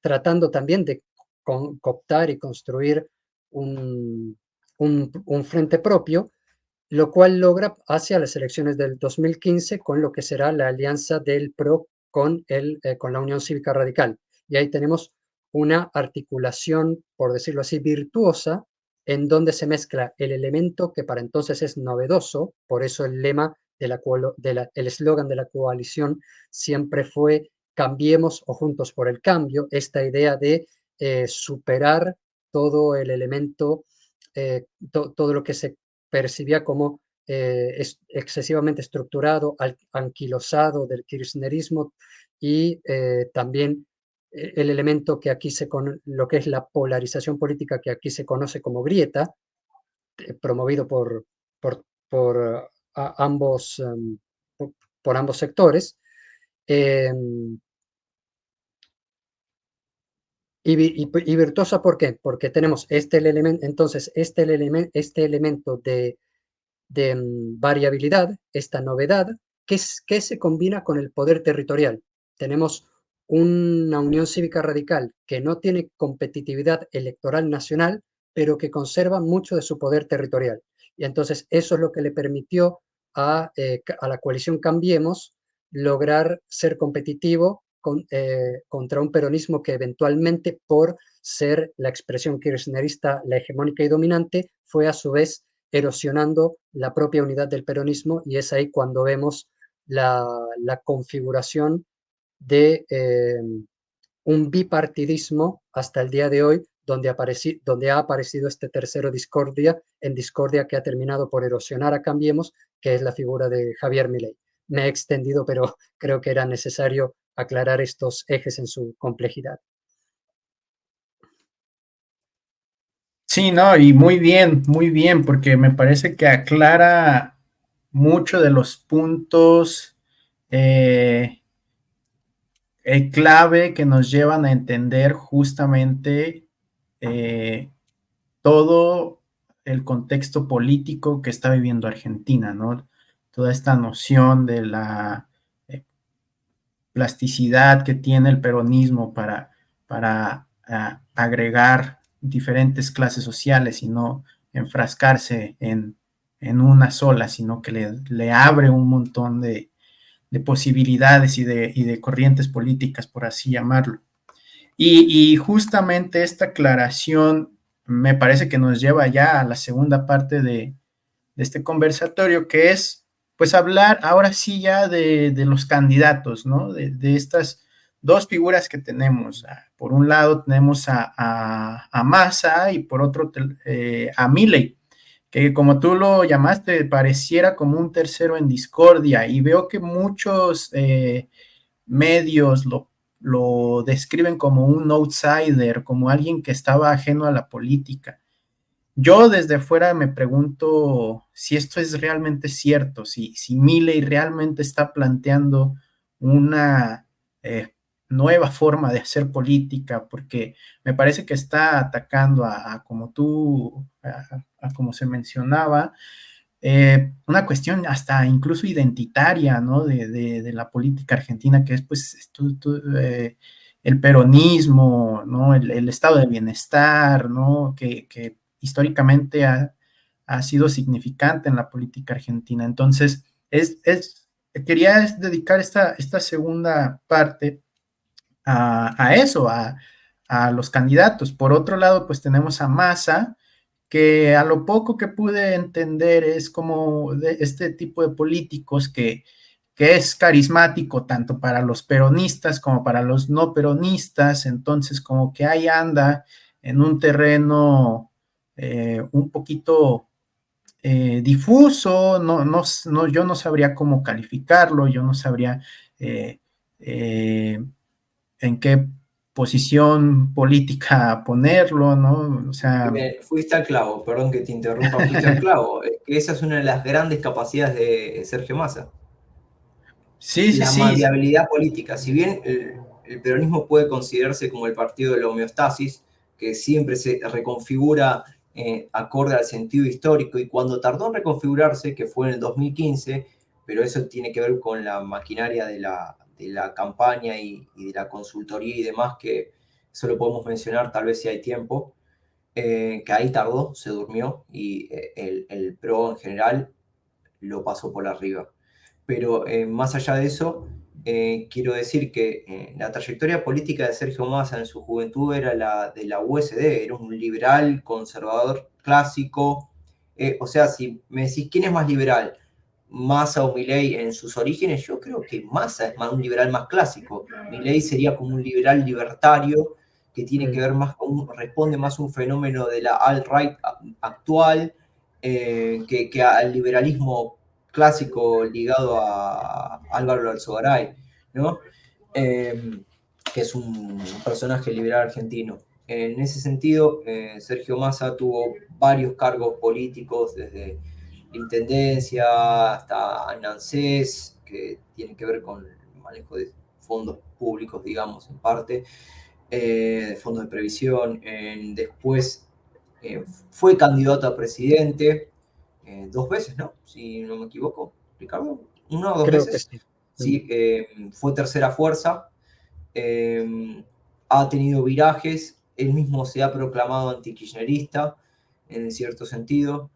tratando también de cooptar y construir un frente propio, lo cual logra hacia las elecciones del 2015 con lo que será la alianza del PRO con la Unión Cívica Radical. Y ahí tenemos una articulación, por decirlo así, virtuosa, en donde se mezcla el elemento que para entonces es novedoso, por eso el lema el eslogan de la coalición siempre fue cambiemos o juntos por el cambio, esta idea de superar todo el elemento, todo lo que se percibía como excesivamente estructurado, anquilosado del kirchnerismo y también el elemento que aquí lo que es la polarización política que aquí se conoce como grieta, promovido por ambos, por ambos sectores. Y virtuosa, ¿por qué? Porque tenemos entonces este elemento de variabilidad, esta novedad, que se combina con el poder territorial. Tenemos una Unión Cívica Radical que no tiene competitividad electoral nacional, pero que conserva mucho de su poder territorial. Y entonces eso es lo que le permitió a la coalición Cambiemos lograr ser competitivo contra un peronismo que eventualmente, por ser la expresión kirchnerista, la hegemónica y dominante, fue a su vez erosionando la propia unidad del peronismo, y es ahí cuando vemos la configuración de un bipartidismo hasta el día de hoy, donde ha aparecido este tercero en discordia que ha terminado por erosionar a Cambiemos, que es la figura de Javier Milei. Me he extendido, pero creo que era necesario aclarar estos ejes en su complejidad. Sí, no, y muy bien, porque me parece que aclara mucho de los puntos clave que nos llevan a entender justamente todo el contexto político que está viviendo Argentina, ¿no? Toda esta noción de la plasticidad que tiene el peronismo para agregar diferentes clases sociales y no enfrascarse en una sola, sino que le abre un montón de posibilidades y de corrientes políticas, por así llamarlo. Y justamente esta aclaración me parece que nos lleva ya a la segunda parte de este conversatorio, que es pues hablar ahora sí ya de los candidatos, ¿no? De estas dos figuras que tenemos. por un lado tenemos a Massa y por otro a Milei, que como tú lo llamaste, pareciera como un tercero en discordia, y veo que muchos medios lo describen como un outsider, como alguien que estaba ajeno a la política. Yo desde fuera me pregunto si esto es realmente cierto, si Milei realmente está planteando una nueva forma de hacer política, porque me parece que está atacando como tú, como se mencionaba, una cuestión hasta incluso identitaria, ¿no? De la política argentina, que es pues el peronismo, ¿no? El estado de bienestar, ¿no? Que históricamente ha sido significante en la política argentina. Entonces, quería dedicar esta segunda parte a eso, a los candidatos. Por otro lado, pues tenemos a Massa, que a lo poco que pude entender es como de este tipo de políticos que es carismático tanto para los peronistas como para los no peronistas, entonces como que ahí anda en un terreno un poquito difuso, yo no sabría cómo calificarlo, yo no sabría eh, eh, en qué posición política ponerlo, ¿no? O sea, Fuiste al clavo, perdón que te interrumpa, fuiste al clavo. Esa es una de las grandes capacidades de Sergio Massa. sí, sí, La sí, maleabilidad política. Si bien el peronismo puede considerarse como el partido de la homeostasis, que siempre se reconfigura acorde al sentido histórico, y cuando tardó en reconfigurarse, que fue en el 2015, pero eso tiene que ver con la maquinaria de la campaña y de la consultoría y demás, que eso lo podemos mencionar tal vez si hay tiempo, que ahí tardó, se durmió, y el PRO en general lo pasó por arriba. Pero más allá de eso, quiero decir que la trayectoria política de Sergio Massa en su juventud era la de la USD, era un liberal conservador clásico. O sea, si me decís quién es más liberal, Massa o Milei en sus orígenes, yo creo que Massa es más un liberal más clásico. Milei sería como un liberal libertario que tiene que ver más con, responde más a un fenómeno de la alt-right actual que al liberalismo clásico ligado a Álvaro Alzogaray, ¿no? Que es un personaje liberal argentino. En ese sentido, Sergio Massa tuvo varios cargos políticos, desde la intendencia hasta ANSES, que tiene que ver con el manejo de fondos públicos, digamos, en parte, fondos de previsión. Después fue candidato a presidente, dos veces, ¿no? Si no me equivoco, Ricardo, una o dos Creo que veces. sí. Sí, fue tercera fuerza, ha tenido virajes, él mismo se ha proclamado antikirchnerista, en cierto sentido.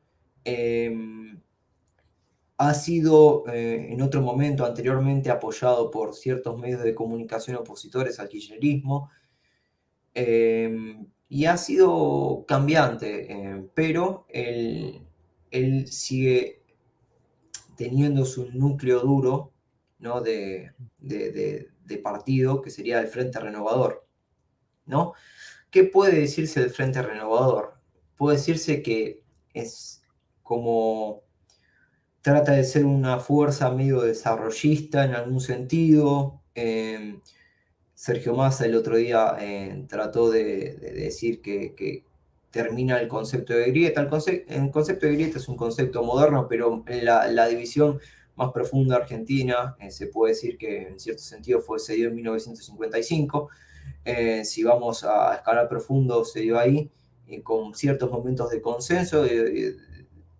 Ha sido en otro momento anteriormente apoyado por ciertos medios de comunicación opositores al kirchnerismo, y ha sido cambiante, pero él sigue teniendo su núcleo duro, ¿no? de partido, que sería el Frente Renovador, ¿no? ¿Qué puede decirse del Frente Renovador? Puede decirse que es como trata de ser una fuerza medio desarrollista en algún sentido. Sergio Massa el otro día trató de decir que termina el concepto de grieta. El concepto de grieta es un concepto moderno, pero la división más profunda argentina se puede decir que en cierto sentido se dio en 1955. Si vamos a escalar profundo, se dio ahí, con ciertos momentos de consenso,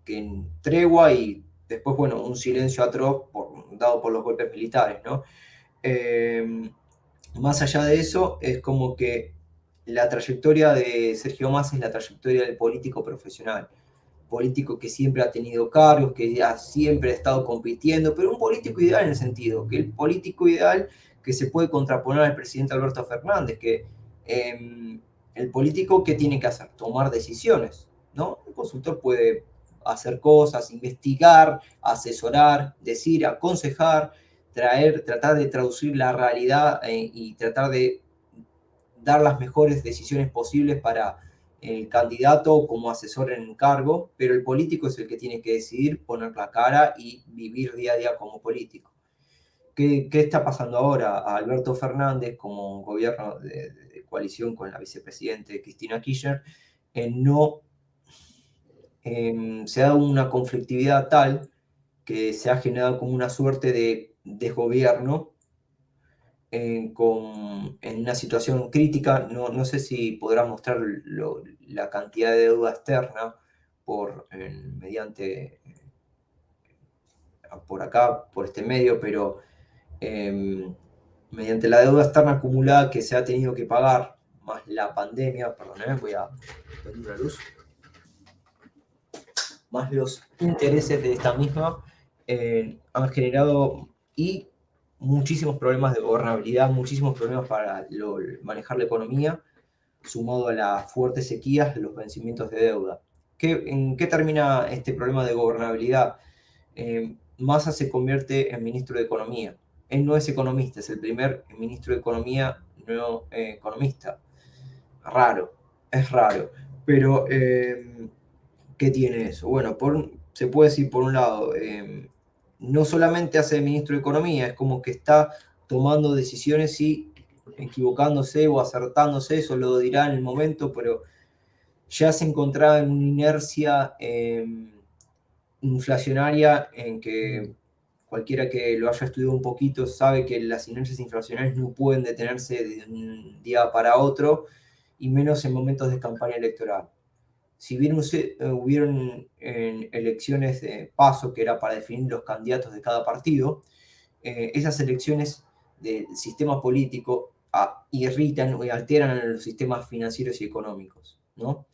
que en tregua, y después, bueno, un silencio atroz dado por los golpes militares, ¿no? Más allá de eso, es como que la trayectoria de Sergio Massa es la trayectoria del político profesional. Político que siempre ha tenido cargos, que siempre ha estado compitiendo, pero un político ideal en el sentido, que el político ideal que se puede contraponer al presidente Alberto Fernández, que el político que tiene que hacer, tomar decisiones, ¿no? El consultor puede hacer cosas, investigar, asesorar, decir, aconsejar, tratar de traducir la realidad y tratar de dar las mejores decisiones posibles para el candidato como asesor en el cargo, pero el político es el que tiene que decidir, poner la cara y vivir día a día como político. ¿Qué está pasando ahora? A Alberto Fernández, como gobierno de coalición con la vicepresidente Cristina Kirchner, no se ha dado una conflictividad tal que se ha generado como una suerte de desgobierno en una situación crítica. No sé si podrá mostrar la cantidad de deuda externa mediante por acá, por este medio, pero mediante la deuda externa acumulada que se ha tenido que pagar, más la pandemia, perdón, voy a prender la luz, más los intereses de esta misma, han generado y muchísimos problemas de gobernabilidad, muchísimos problemas para manejar la economía, sumado a las fuertes sequías, los vencimientos de deuda. ¿En qué termina este problema de gobernabilidad? Massa se convierte en ministro de Economía. Él no es economista, es el primer ministro de Economía no economista. Es raro. Pero, ¿qué tiene eso? Bueno, se puede decir por un lado, no solamente hace de ministro de Economía, es como que está tomando decisiones y equivocándose o acertándose, eso lo dirá en el momento, pero ya se encontraba en una inercia inflacionaria en que cualquiera que lo haya estudiado un poquito sabe que las inercias inflacionarias no pueden detenerse de un día para otro, y menos en momentos de campaña electoral. Si bien hubieron elecciones de paso, que era para definir los candidatos de cada partido, esas elecciones del sistema político irritan y alteran los sistemas financieros y económicos, ¿no?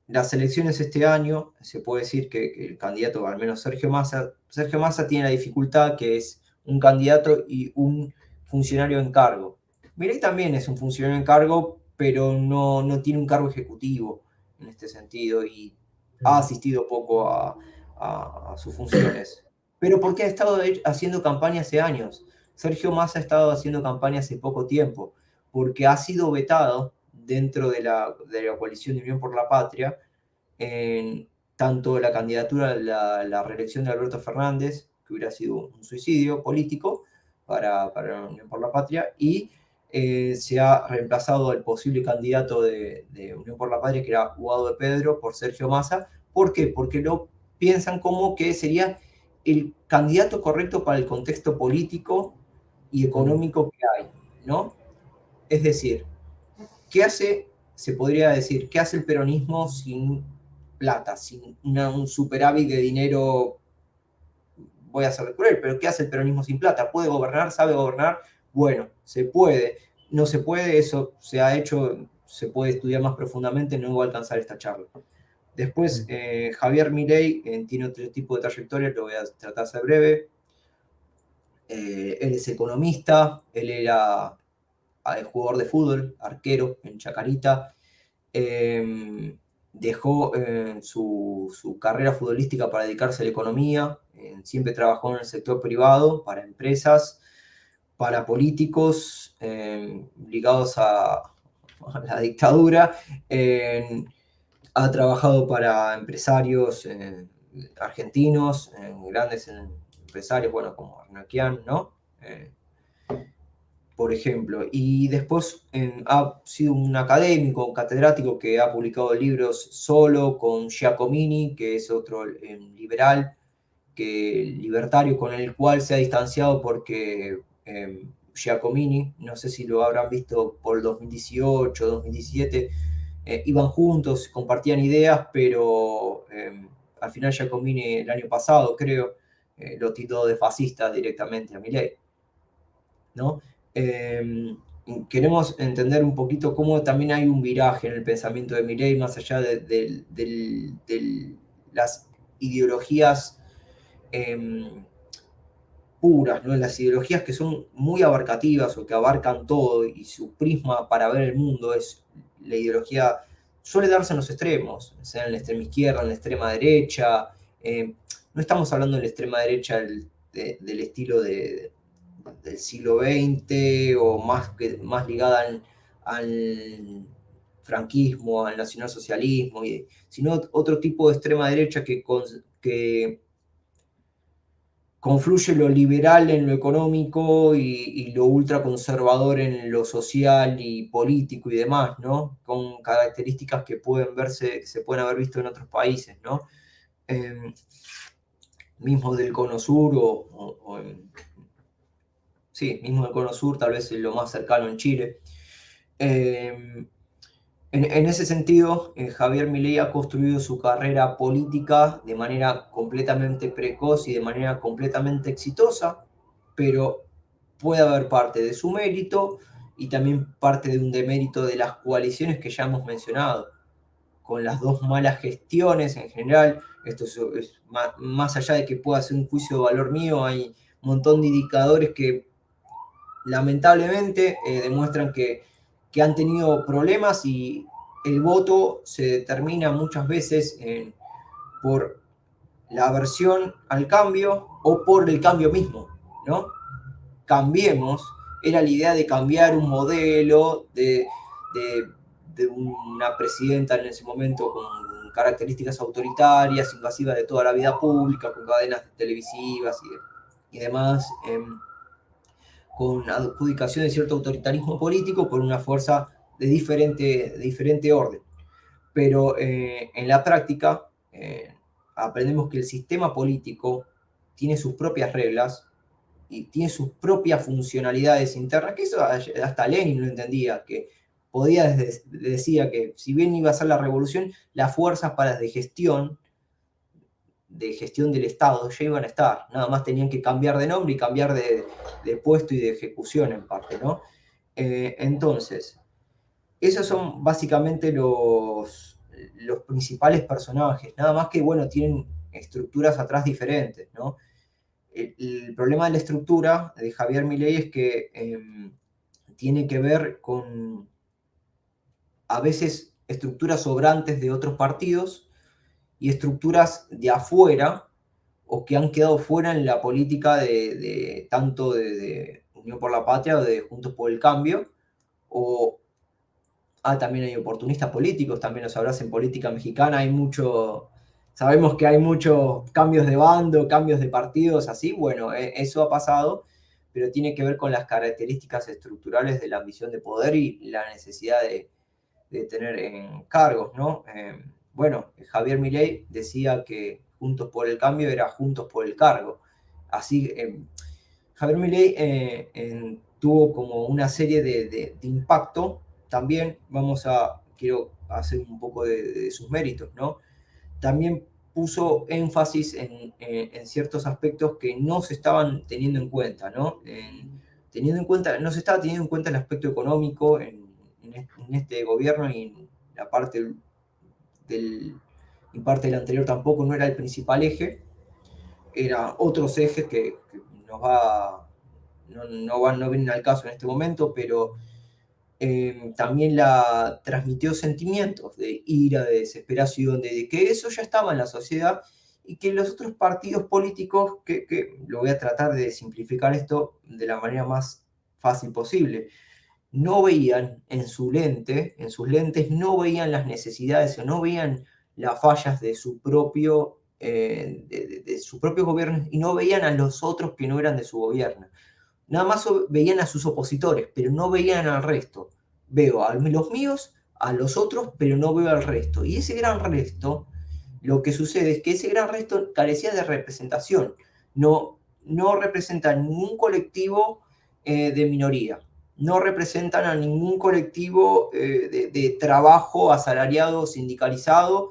Las elecciones este año, se puede decir que el candidato, al menos Sergio Massa tiene la dificultad que es un candidato y un funcionario en cargo. Milei también es un funcionario en cargo, pero no tiene un cargo ejecutivo en este sentido y ha asistido poco a sus funciones. Pero porque ha estado haciendo campaña hace años. Sergio Massa ha estado haciendo campaña hace poco tiempo, porque ha sido vetado dentro de la coalición de Unión por la Patria, en tanto la candidatura, la reelección de Alberto Fernández, que hubiera sido un suicidio político para Unión por la Patria, y se ha reemplazado al posible candidato de Unión por la Patria, que era Guado de Pedro, por Sergio Massa. ¿Por qué? Porque lo piensan como que sería el candidato correcto para el contexto político y económico que hay, ¿no? Es decir, se podría decir, qué hace el peronismo sin plata, sin un superávit de dinero? Voy a ser cruel, pero ¿qué hace el peronismo sin plata? ¿Puede gobernar? ¿Sabe gobernar? Bueno, se puede. No se puede, eso se ha hecho, se puede estudiar más profundamente, no voy a alcanzar esta charla. Después, Javier Milei tiene otro tipo de trayectoria, lo voy a tratar de ser breve. Él es economista, él era jugador de fútbol, arquero en Chacarita. Dejó su carrera futbolística para dedicarse a la economía. Siempre trabajó en el sector privado, para empresas, para políticos ligados a la dictadura. Ha trabajado para empresarios argentinos, grandes empresarios, bueno, como Arnaquian, ¿no? Por ejemplo, y después ha sido un académico, un catedrático que ha publicado libros solo con Giacomini, que es otro liberal, libertario, con el cual se ha distanciado porque Giacomini, no sé si lo habrán visto por el 2018, 2017, iban juntos, compartían ideas, pero al final Giacomini el año pasado, creo, lo tituló de fascista directamente a Milei, ¿no? Queremos entender un poquito cómo también hay un viraje en el pensamiento de Milei, más allá de las ideologías puras, ¿no? Las ideologías que son muy abarcativas o que abarcan todo, y su prisma para ver el mundo es la ideología, suele darse en los extremos, sea en la extrema izquierda, en la extrema derecha. No estamos hablando de la extrema derecha del estilo del siglo XX o más ligada al franquismo, al nacionalsocialismo, sino otro tipo de extrema derecha que confluye lo liberal en lo económico y lo ultraconservador en lo social y político y demás, ¿no? Con características que se pueden haber visto en otros países, ¿no? Eh, mismo del Cono Sur sí, mismo del Cono Sur, tal vez lo más cercano en Chile. En ese sentido, Javier Milei ha construido su carrera política de manera completamente precoz y de manera completamente exitosa, pero puede haber parte de su mérito y también parte de un demérito de las coaliciones que ya hemos mencionado, con las dos malas gestiones en general. Esto es más allá de que pueda ser un juicio de valor mío, hay un montón de indicadores que lamentablemente demuestran que han tenido problemas y el voto se determina muchas veces por la aversión al cambio o por el cambio mismo, ¿no? Cambiemos, era la idea de cambiar un modelo, de una presidenta en ese momento con características autoritarias, invasivas de toda la vida pública, con cadenas televisivas y demás. Con adjudicación de cierto autoritarismo político por una fuerza de diferente orden. Pero en la práctica aprendemos que el sistema político tiene sus propias reglas y tiene sus propias funcionalidades internas, que eso hasta Lenin lo entendía, que decía que si bien iba a ser la revolución, las fuerzas para de gestión del Estado ya iban a estar, nada más tenían que cambiar de nombre y cambiar de puesto y de ejecución en parte, ¿no? Entonces, esos son básicamente los principales personajes, nada más que, bueno, tienen estructuras atrás diferentes, ¿no? El problema de la estructura de Javier Milei es que tiene que ver con, a veces, estructuras sobrantes de otros partidos y estructuras de afuera o que han quedado fuera en la política tanto de Unión por la Patria o de Juntos por el Cambio, o también hay oportunistas políticos, también lo sabrás, en política mexicana sabemos que hay muchos cambios de bando, cambios de partidos, así, bueno, eso ha pasado, pero tiene que ver con las características estructurales de la ambición de poder y la necesidad de tener en cargos, ¿no? Bueno, Javier Milei decía que Juntos por el Cambio era Juntos por el Cargo. Así, Javier Milei tuvo como una serie de impacto. También quiero hacer un poco de sus méritos, ¿no? También puso énfasis en ciertos aspectos que no se estaban teniendo en cuenta, ¿no? No se estaba teniendo en cuenta el aspecto económico en este gobierno y en la parte en parte del anterior tampoco no era el principal eje, eran otros ejes que no vienen al caso en este momento, pero también transmitió sentimientos de ira, de desesperación, de que eso ya estaba en la sociedad y que los otros partidos políticos, que lo voy a tratar de simplificar esto de la manera más fácil posible, no veían en sus lentes, no veían las necesidades o no veían las fallas de de sus propios gobiernos y no veían a los otros que no eran de su gobierno. Nada más veían a sus opositores, pero no veían al resto. Veo a los míos, a los otros, pero no veo al resto. Y ese gran resto, lo que sucede es que ese gran resto carecía de representación. No representa ningún colectivo de minoría. No representan a ningún colectivo de trabajo asalariado, sindicalizado,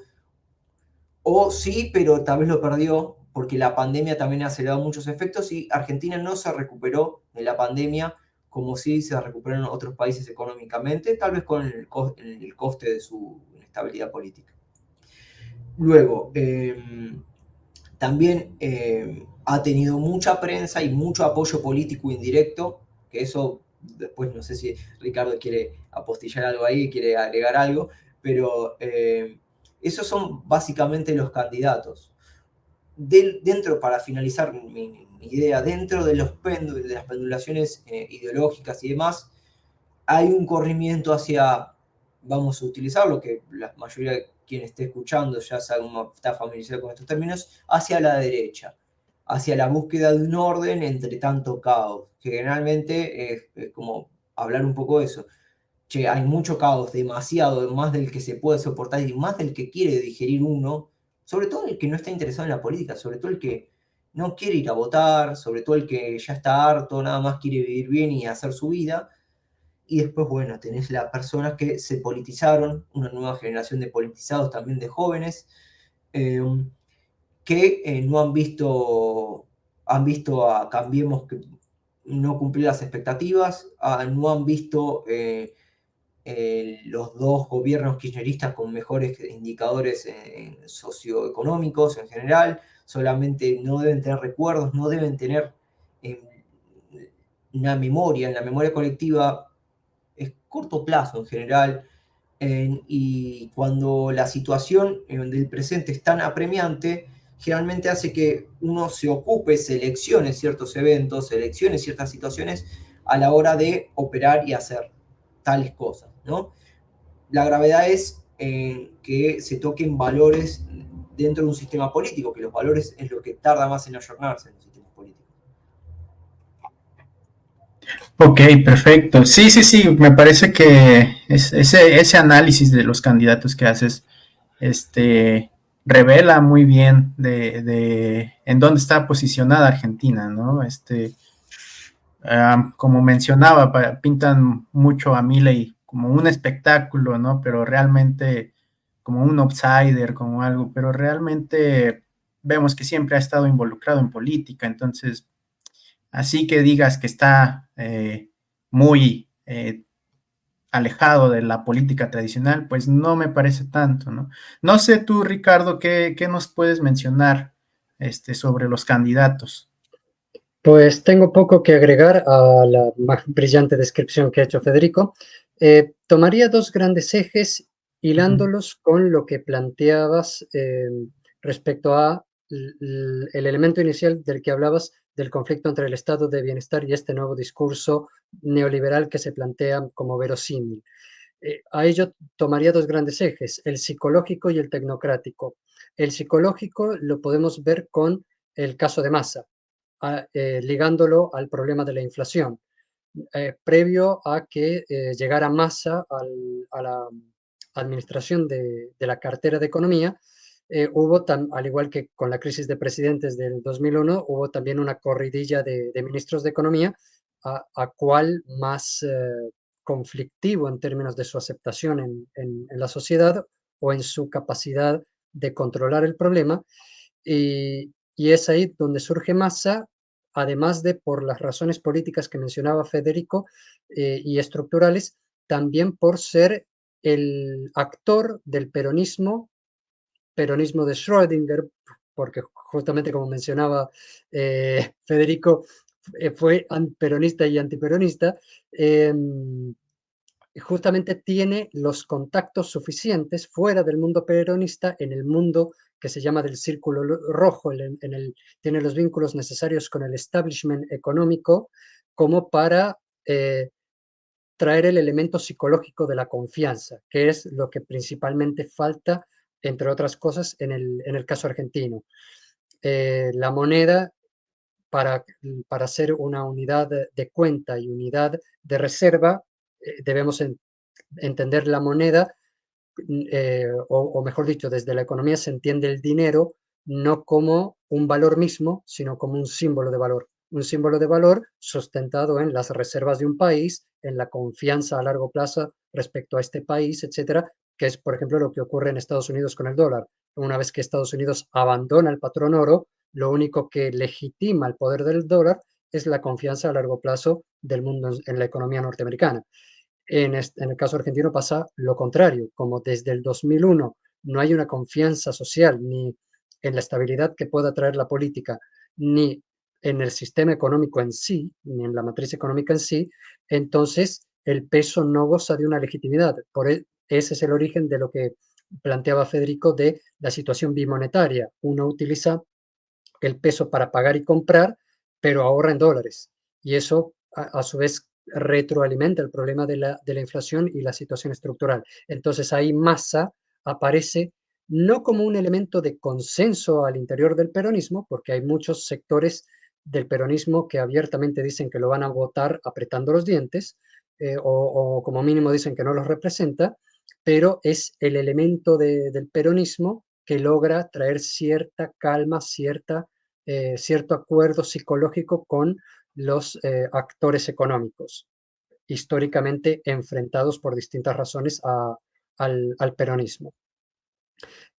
o sí, pero tal vez lo perdió porque la pandemia también ha acelerado muchos efectos y Argentina no se recuperó de la pandemia como sí se recuperaron otros países económicamente, tal vez con el coste de su inestabilidad política. Luego, también ha tenido mucha prensa y mucho apoyo político indirecto, que eso después no sé si Ricardo quiere apostillar algo ahí, quiere agregar algo, pero esos son básicamente los candidatos. Dentro, para finalizar mi idea, dentro de las pendulaciones ideológicas y demás, hay un corrimiento hacia, vamos a utilizar lo que la mayoría de quien esté escuchando ya está familiarizado con estos términos, hacia la derecha, hacia la búsqueda de un orden entre tanto caos, que generalmente es como hablar un poco de eso. Che, hay mucho caos, demasiado, más del que se puede soportar y más del que quiere digerir uno, sobre todo el que no está interesado en la política, sobre todo el que no quiere ir a votar, sobre todo el que ya está harto, nada más quiere vivir bien y hacer su vida. Y después, bueno, tenés las personas que se politizaron, una nueva generación de politizados también de jóvenes, eh, que no han visto a Cambiemos que no cumplir las expectativas, no han visto los dos gobiernos kirchneristas con mejores indicadores socioeconómicos en general, solamente no deben tener recuerdos, no deben tener eh, una memoria, en la memoria colectiva es corto plazo en general, y cuando la situación del presente es tan apremiante, generalmente hace que uno se ocupe, seleccione ciertos eventos, seleccione ciertas situaciones a la hora de operar y hacer tales cosas, ¿no? La gravedad es que se toquen valores dentro de un sistema político, que los valores es lo que tarda más en ayornarse en los sistemas políticos. Ok, perfecto. Sí, sí, sí, me parece que ese análisis de los candidatos que haces, este, revela muy bien de en dónde está posicionada Argentina, ¿no? Como mencionaba, pintan mucho a Milei como un espectáculo, ¿no? Pero realmente como un outsider, como algo, pero realmente vemos que siempre ha estado involucrado en política, entonces, así que digas que está muy alejado de la política tradicional, pues no me parece tanto, ¿no? No sé tú, Ricardo, qué nos puedes mencionar sobre los candidatos. Pues tengo poco que agregar a la más brillante descripción que ha hecho Federico. Tomaría dos grandes ejes Ujú. hilándolos con lo que planteabas respecto a el elemento inicial del que hablabas del conflicto entre el estado de bienestar y este nuevo discurso neoliberal que se plantea como verosímil. A ello tomaría dos grandes ejes, el psicológico y el tecnocrático. El psicológico lo podemos ver con el caso de Massa, ligándolo al problema de la inflación. Previo a que llegara Massa a la administración de la cartera de Economía, hubo, al igual que con la crisis de presidentes del 2001, hubo también una corridilla de ministros de Economía, a cuál más conflictivo en términos de su aceptación en la sociedad o en su capacidad de controlar el problema. Y es ahí donde surge Massa, además de por las razones políticas que mencionaba Federico y estructurales, también por ser el actor del peronismo de Schrödinger, porque justamente como mencionaba Federico, fue peronista y antiperonista, justamente tiene los contactos suficientes fuera del mundo peronista en el mundo que se llama del círculo rojo, tiene los vínculos necesarios con el establishment económico como para traer el elemento psicológico de la confianza, que es lo que principalmente falta, entre otras cosas, en el caso argentino. La moneda, para, para ser una unidad de cuenta y unidad de reserva, debemos entender la moneda, o mejor dicho, desde la economía se entiende el dinero no como un valor mismo, sino como un símbolo de valor. Un símbolo de valor sustentado en las reservas de un país, en la confianza a largo plazo respecto a este país, etcétera, que es, por ejemplo, lo que ocurre en Estados Unidos con el dólar. Una vez que Estados Unidos abandona el patrón oro, lo único que legitima el poder del dólar es la confianza a largo plazo del mundo en la economía norteamericana. En el caso argentino pasa lo contrario, como desde el 2001 no hay una confianza social ni en la estabilidad que pueda traer la política, ni en el sistema económico en sí, ni en la matriz económica en sí, entonces el peso no goza de una legitimidad. Ese es el origen de lo que planteaba Federico de la situación bimonetaria. Uno utiliza el peso para pagar y comprar, pero ahorra en dólares. Y eso, a su vez, retroalimenta el problema de la inflación y la situación estructural. Entonces ahí Massa aparece no como un elemento de consenso al interior del peronismo, porque hay muchos sectores del peronismo que abiertamente dicen que lo van a votar apretando los dientes, o como mínimo dicen que no los representa, pero es el elemento del peronismo que logra traer cierta calma, cierto acuerdo psicológico con los actores económicos, históricamente enfrentados por distintas razones al peronismo.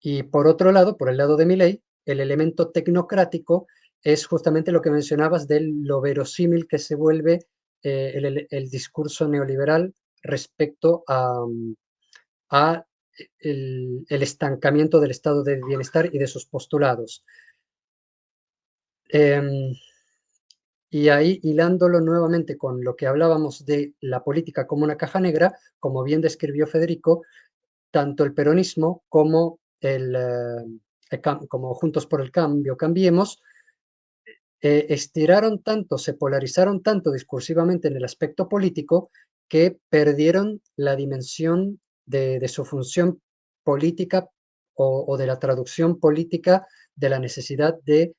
Y por otro lado, por el lado de Milei, el elemento tecnocrático es justamente lo que mencionabas de lo verosímil que se vuelve el discurso neoliberal respecto a el estancamiento del estado de bienestar y de sus postulados. Y ahí, hilándolo nuevamente con lo que hablábamos de la política como una caja negra, como bien describió Federico, tanto el peronismo como como Juntos por el Cambio, Cambiemos, estiraron tanto, se polarizaron tanto discursivamente en el aspecto político que perdieron la dimensión de su función política o de la traducción política de la necesidad de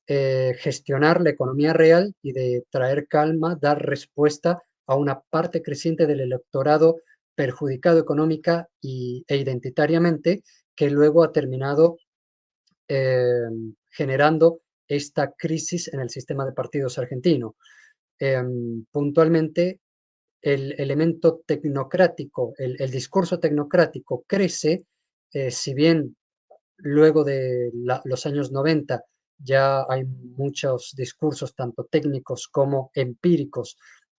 gestionar la economía real y de traer calma, dar respuesta a una parte creciente del electorado perjudicado económica e identitariamente, que luego ha terminado generando esta crisis en el sistema de partidos argentino. Puntualmente, el elemento tecnocrático, el discurso tecnocrático crece, si bien luego de los años 90 ya hay muchos discursos, tanto técnicos como empíricos,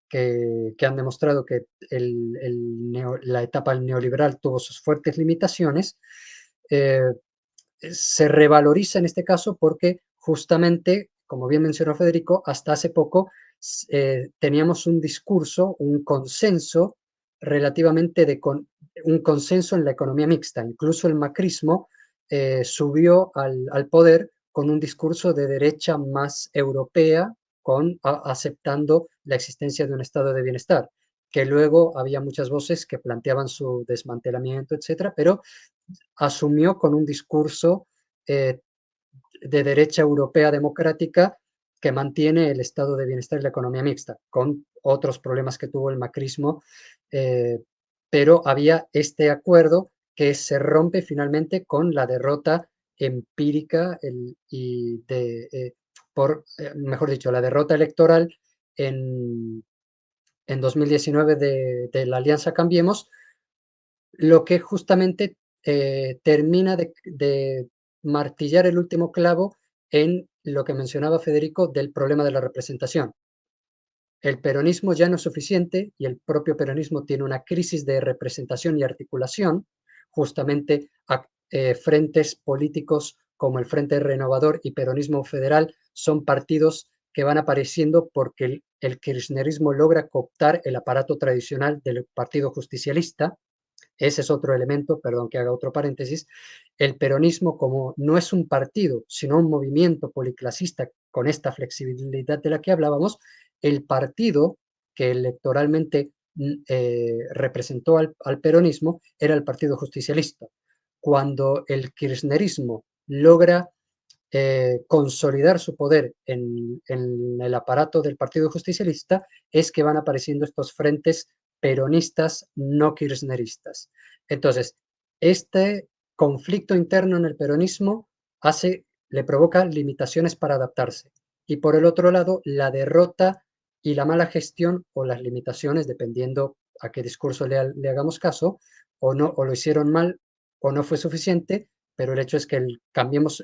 que han demostrado que la etapa neoliberal tuvo sus fuertes limitaciones. Se revaloriza en este caso porque justamente, como bien mencionó Federico, hasta hace poco teníamos un discurso, un consenso relativamente un consenso en la economía mixta. Incluso el macrismo subió al poder con un discurso de derecha más europea, aceptando la existencia de un estado de bienestar, que luego había muchas voces que planteaban su desmantelamiento, etcétera, pero asumió con un discurso eh, de derecha europea democrática que mantiene el estado de bienestar y la economía mixta, con otros problemas que tuvo el macrismo, pero había este acuerdo que se rompe finalmente con la derrota empírica mejor dicho, la derrota electoral en 2019 de la Alianza Cambiemos, lo que justamente termina de martillar el último clavo en lo que mencionaba Federico del problema de la representación. El peronismo ya no es suficiente y el propio peronismo tiene una crisis de representación y articulación, justamente frentes políticos como el Frente Renovador y Peronismo Federal son partidos que van apareciendo porque el kirchnerismo logra cooptar el aparato tradicional del Partido Justicialista. Ese es otro elemento, perdón que haga otro paréntesis. El peronismo, como no es un partido, sino un movimiento policlasista con esta flexibilidad de la que hablábamos, el partido que electoralmente representó al peronismo era el Partido Justicialista. Cuando el kirchnerismo logra consolidar su poder en el aparato del Partido Justicialista, es que van apareciendo estos frentes peronistas no kirchneristas. Entonces, este conflicto interno en el peronismo le provoca limitaciones para adaptarse. Y por el otro lado, la derrota y la mala gestión o las limitaciones, dependiendo a qué discurso le hagamos caso, o no, o lo hicieron mal, o no fue suficiente, pero el hecho es que el Cambiemos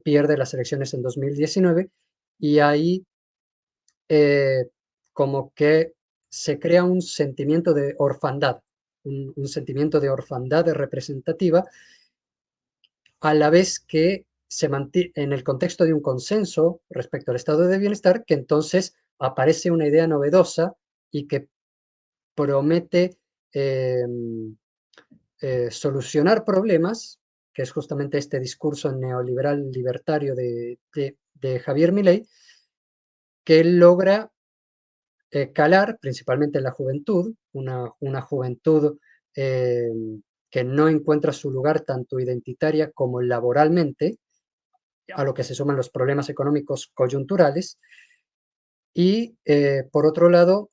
pierde las elecciones en 2019 y ahí como que se crea un sentimiento de orfandad, un sentimiento de orfandad representativa, a la vez que se mantiene en el contexto de un consenso respecto al estado de bienestar, que entonces aparece una idea novedosa y que promete solucionar problemas, que es justamente este discurso neoliberal libertario de Javier Milei, que logra calar principalmente en la juventud, una juventud que no encuentra su lugar tanto identitaria como laboralmente, a lo que se suman los problemas económicos coyunturales. Y por otro lado,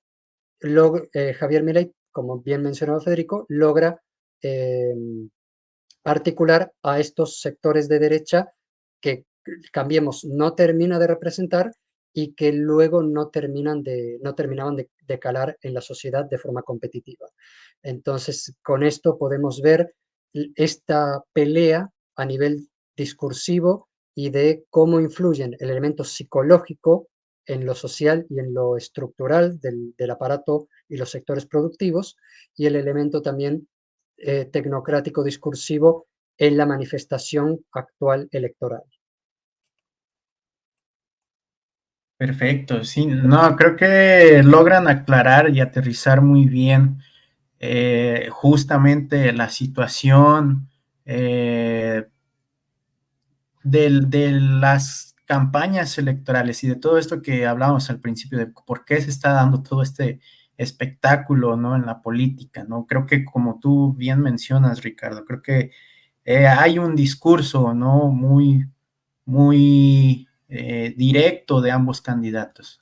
Javier Milei, como bien mencionaba Federico, logra em, articular a estos sectores de derecha que, cambiemos, no termina de representar y que luego no terminaban de calar en la sociedad de forma competitiva. Entonces, con esto podemos ver esta pelea a nivel discursivo y de cómo influyen el elemento psicológico en lo social y en lo estructural del aparato y los sectores productivos, y el elemento también tecnocrático discursivo en la manifestación actual electoral. Perfecto, sí, no, creo que logran aclarar y aterrizar muy bien justamente la situación de las campañas electorales y de todo esto que hablábamos al principio, de por qué se está dando todo este espectáculo, ¿no? En la política, ¿no? Creo que como tú bien mencionas, Ricardo, creo que hay un discurso, ¿no? Muy directo de ambos candidatos.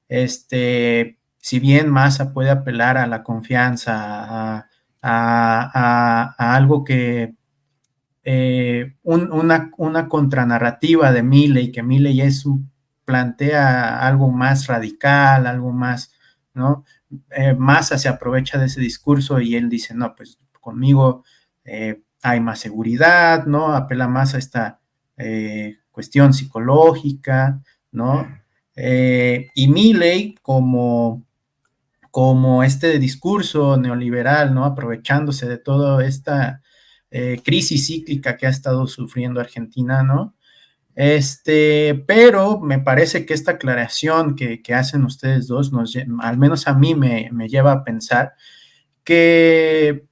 Si bien Massa puede apelar a la confianza, a algo que una contranarrativa de Milley, que Milley plantea algo más radical, algo más, ¿no? Massa se aprovecha de ese discurso y él dice, no, pues conmigo hay más seguridad, ¿no? Apela más a esta cuestión psicológica, ¿no? Y Milley como este discurso neoliberal, ¿no? Aprovechándose de toda esta crisis cíclica que ha estado sufriendo Argentina, ¿no? Pero me parece que esta aclaración que hacen ustedes dos, al menos a mí me lleva a pensar que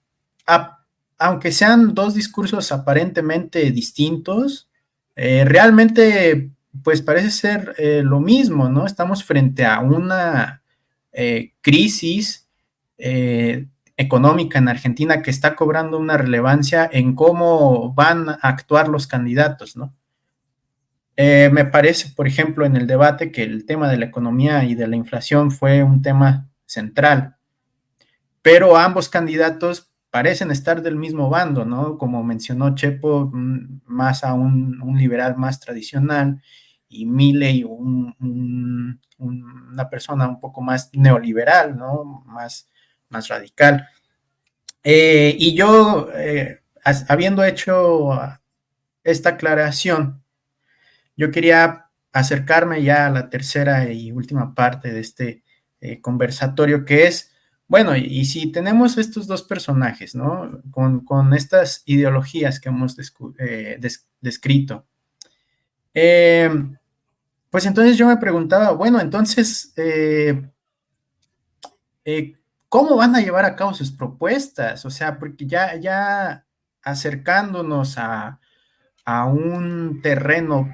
a, aunque sean dos discursos aparentemente distintos, realmente pues parece ser lo mismo, ¿no? Estamos frente a una crisis económica en Argentina que está cobrando una relevancia en cómo van a actuar los candidatos, ¿no? Me parece, por ejemplo, en el debate que el tema de la economía y de la inflación fue un tema central, pero ambos candidatos parecen estar del mismo bando, ¿no? Como mencionó Chepo, más a un liberal más tradicional, y Milei una persona un poco más neoliberal, ¿no? Más radical. Y yo, habiendo hecho esta aclaración, yo quería acercarme ya a la tercera y última parte de este conversatorio, que es, bueno, y si tenemos estos dos personajes, ¿no? Con estas ideologías que hemos descrito, eh, pues entonces yo me preguntaba, bueno, entonces, eh, ¿cómo van a llevar a cabo sus propuestas? O sea, porque ya acercándonos a un terreno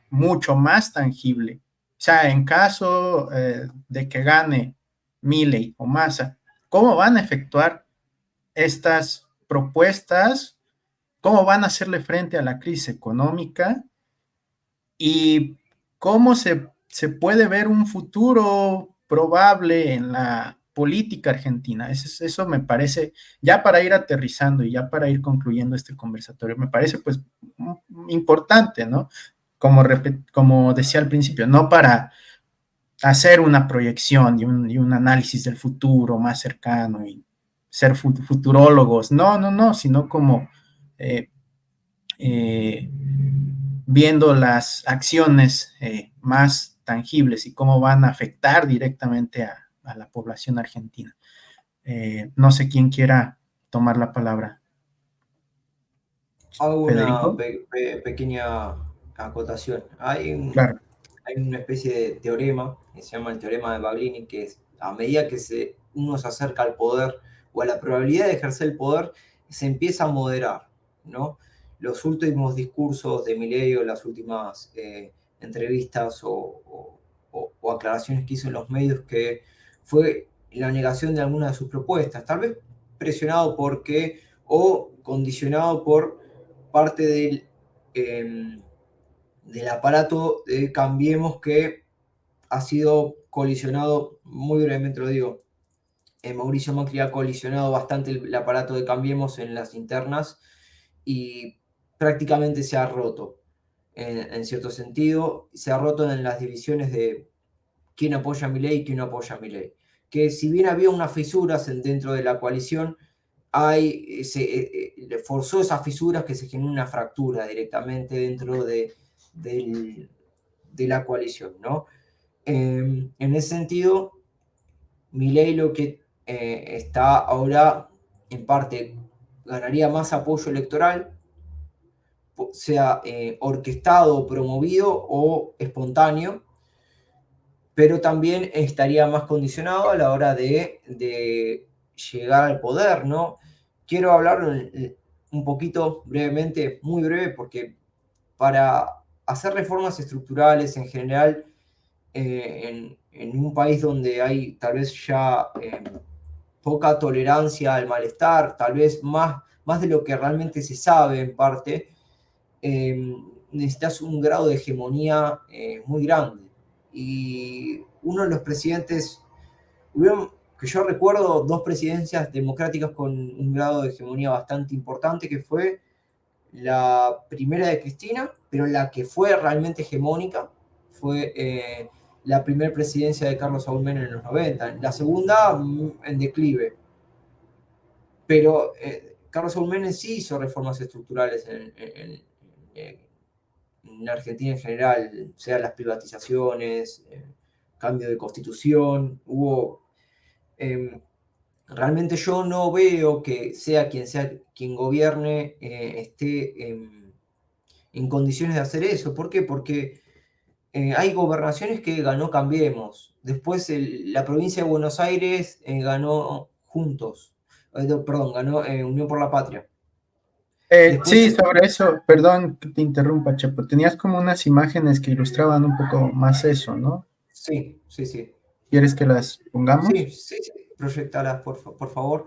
mucho más tangible. O sea, en caso de que gane Milei o Massa, ¿cómo van a efectuar estas propuestas? ¿Cómo van a hacerle frente a la crisis económica? ¿Y cómo se puede ver un futuro probable en la política argentina? Eso me parece, ya para ir aterrizando y ya para ir concluyendo este conversatorio, me parece pues importante, ¿no? Como decía al principio, no para hacer una proyección y un análisis del futuro más cercano y ser futurólogos, no, sino como eh, eh, viendo las acciones más tangibles y cómo van a afectar directamente a la población argentina. No sé quién quiera tomar la palabra. Hago una Federico. pequeña acotación. Claro. Hay una especie de teorema que se llama el teorema de Baglini, que es a medida que uno se acerca al poder o a la probabilidad de ejercer el poder, se empieza a moderar, ¿no? Los últimos discursos de Milei o las últimas entrevistas o aclaraciones que hizo en los medios que fue la negación de algunas de sus propuestas, tal vez presionado porque o condicionado por parte del aparato de Cambiemos que ha sido colisionado, muy brevemente lo digo, Mauricio Macri ha colisionado bastante el aparato de Cambiemos en las internas y prácticamente se ha roto, en cierto sentido, se ha roto en las divisiones de quién apoya a Milei y quién no apoya a Milei. Que si bien había unas fisuras dentro de la coalición, se forzó esas fisuras que se generó una fractura directamente dentro de la coalición, ¿no? En ese sentido, Milei lo que está ahora, en parte, ganaría más apoyo electoral, sea orquestado, promovido o espontáneo, pero también estaría más condicionado a la hora de llegar al poder, ¿no? Quiero hablar un poquito brevemente, muy breve, porque para hacer reformas estructurales en general, en un país donde hay tal vez ya poca tolerancia al malestar, tal vez más de lo que realmente se sabe en parte, necesitas un grado de hegemonía muy grande. Y uno de los presidentes, hubieron, que yo recuerdo, dos presidencias democráticas con un grado de hegemonía bastante importante, que fue la primera de Cristina, pero la que fue realmente hegemónica fue la primera presidencia de Carlos Saúl Menem en los 90. La segunda, en declive. Pero Carlos Saúl Menem sí hizo reformas estructurales en Argentina en general, sea las privatizaciones, cambio de constitución, realmente yo no veo que sea quien gobierne esté en condiciones de hacer eso. ¿Por qué? Porque hay gobernaciones que ganó Cambiemos. Después la provincia de Buenos Aires ganó Juntos. Perdón, ganó Unión por la Patria. Después, Sí, sobre eso, perdón que te interrumpa, Chepo, tenías como unas imágenes que ilustraban un poco más eso, ¿no? sí, sí, sí. ¿Quieres que las pongamos? Sí, sí, sí. Proyectalas, por favor.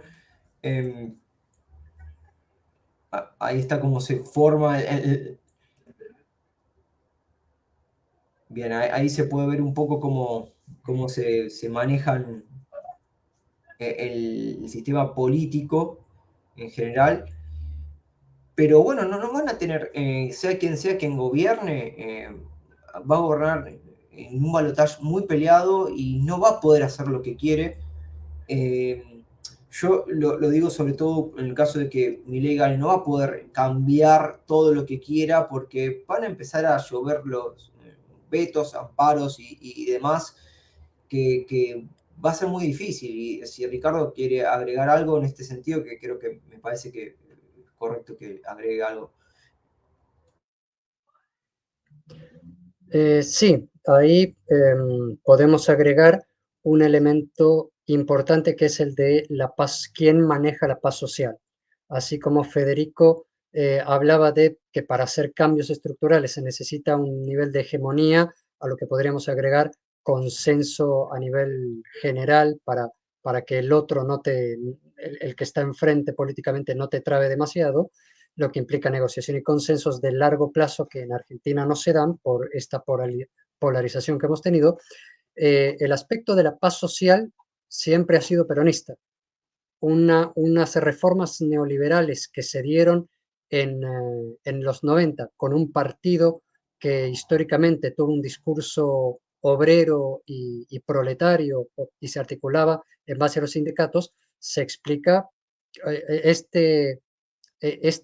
Eh, Ahí está cómo se forma bien, ahí se puede ver un poco cómo se manejan el sistema político en general. Pero bueno, no van a tener, sea quien gobierne, va a gobernar en un balotaje muy peleado y no va a poder hacer lo que quiere. Yo lo digo sobre todo en el caso de que Milei gane, no va a poder cambiar todo lo que quiera porque van a empezar a llover los vetos, amparos y demás que va a ser muy difícil. Y si Ricardo quiere agregar algo en este sentido, que creo que me parece que es correcto que agregue algo. Sí, ahí podemos agregar un elemento importante que es el de la paz, quién maneja la paz social. Así como Federico hablaba de que para hacer cambios estructurales se necesita un nivel de hegemonía, a lo que podríamos agregar consenso a nivel general para que el otro no te, el que está enfrente políticamente no te trabe demasiado, lo que implica negociación y consensos de largo plazo que en Argentina no se dan por esta polarización que hemos tenido. El aspecto de la paz social siempre ha sido peronista. Unas reformas neoliberales que se dieron en los 90 con un partido que históricamente tuvo un discurso obrero y proletario y se articulaba en base a los sindicatos, se explica este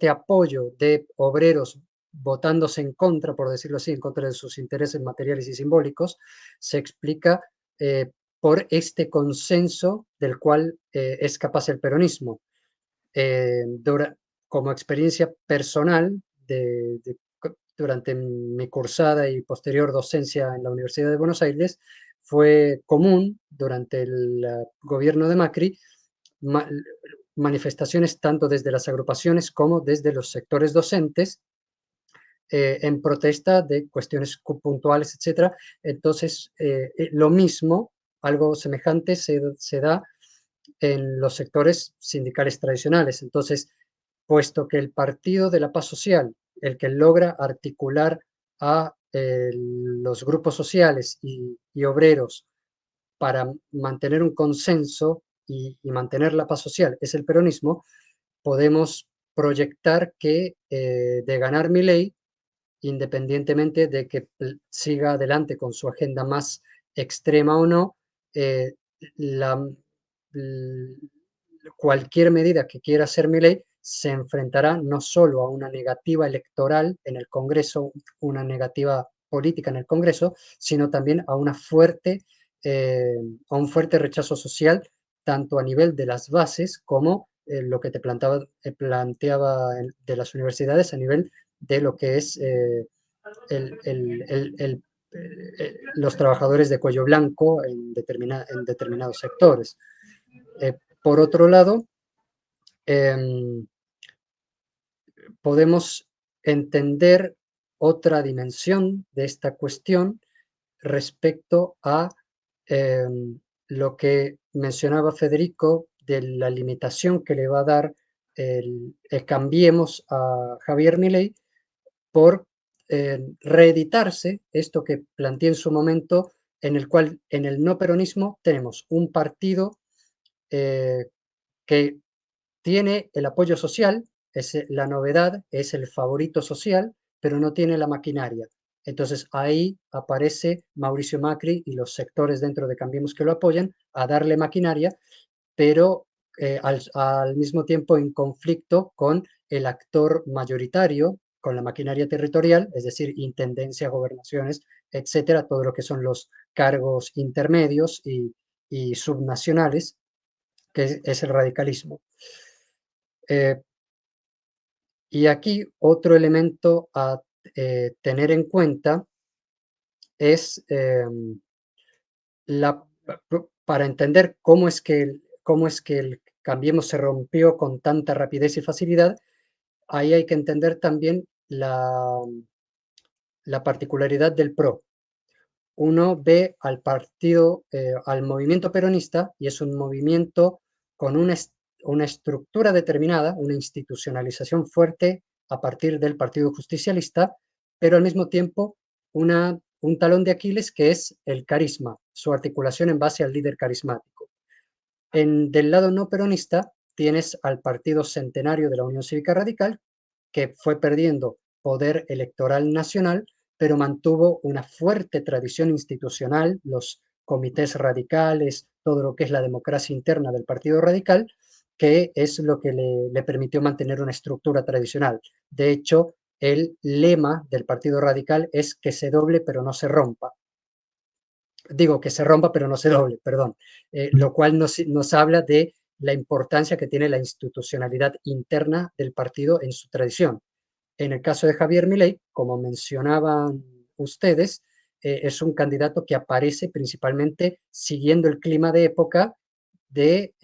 apoyo de obreros votándose en contra, por decirlo así, en contra de sus intereses materiales y simbólicos, se explica por este consenso del cual es capaz el peronismo. Como experiencia personal durante mi cursada y posterior docencia en la Universidad de Buenos Aires, fue común durante el gobierno de Macri manifestaciones tanto desde las agrupaciones como desde los sectores docentes en protesta de cuestiones puntuales, etcétera. Entonces, lo mismo algo semejante se da en los sectores sindicales tradicionales. Entonces, puesto que el Partido de la Paz Social, el que logra articular a los grupos sociales y obreros para mantener un consenso y mantener la paz social, es el peronismo, podemos proyectar que de ganar Milei, independientemente de que siga adelante con su agenda más extrema o no, eh, la, cualquier medida que quiera hacer Milei se enfrentará no solo a una negativa electoral en el Congreso, una negativa política en el Congreso, sino también a a un fuerte rechazo social, tanto a nivel de las bases como lo que te planteaba de las universidades a nivel de lo que es los trabajadores de cuello blanco en determinados sectores. Por otro lado, podemos entender otra dimensión de esta cuestión respecto a lo que mencionaba Federico de la limitación que le va a dar el Cambiemos a Javier Milei por reeditarse esto que planteé en su momento, en el cual en el no peronismo tenemos un partido que tiene el apoyo social, la novedad, es el favorito social, pero no tiene la maquinaria. Entonces ahí aparece Mauricio Macri y los sectores dentro de Cambiemos que lo apoyan a darle maquinaria, pero al mismo tiempo en conflicto con el actor mayoritario, con la maquinaria territorial, es decir, intendencias, gobernaciones, etcétera, todo lo que son los cargos intermedios y subnacionales, que es el radicalismo. Y aquí otro elemento a tener en cuenta es para entender cómo es que el Cambiemos se rompió con tanta rapidez y facilidad, ahí hay que entender también la particularidad del PRO. Uno ve al partido, al movimiento peronista, y es un movimiento con una estructura determinada, una institucionalización fuerte a partir del Partido Justicialista, pero al mismo tiempo un talón de Aquiles que es el carisma, su articulación en base al líder carismático. Del lado no peronista tienes al Partido Centenario de la Unión Cívica Radical, que fue perdiendo poder electoral nacional, pero mantuvo una fuerte tradición institucional, los comités radicales, todo lo que es la democracia interna del Partido Radical, que es lo que le permitió mantener una estructura tradicional. De hecho, el lema del Partido Radical es que se doble pero no se rompa. Digo, que se rompa pero no se doble, perdón. Lo cual nos habla de la importancia que tiene la institucionalidad interna del partido en su tradición. En el caso de Javier Milei, como mencionaban ustedes, es un candidato que aparece principalmente siguiendo el clima de época de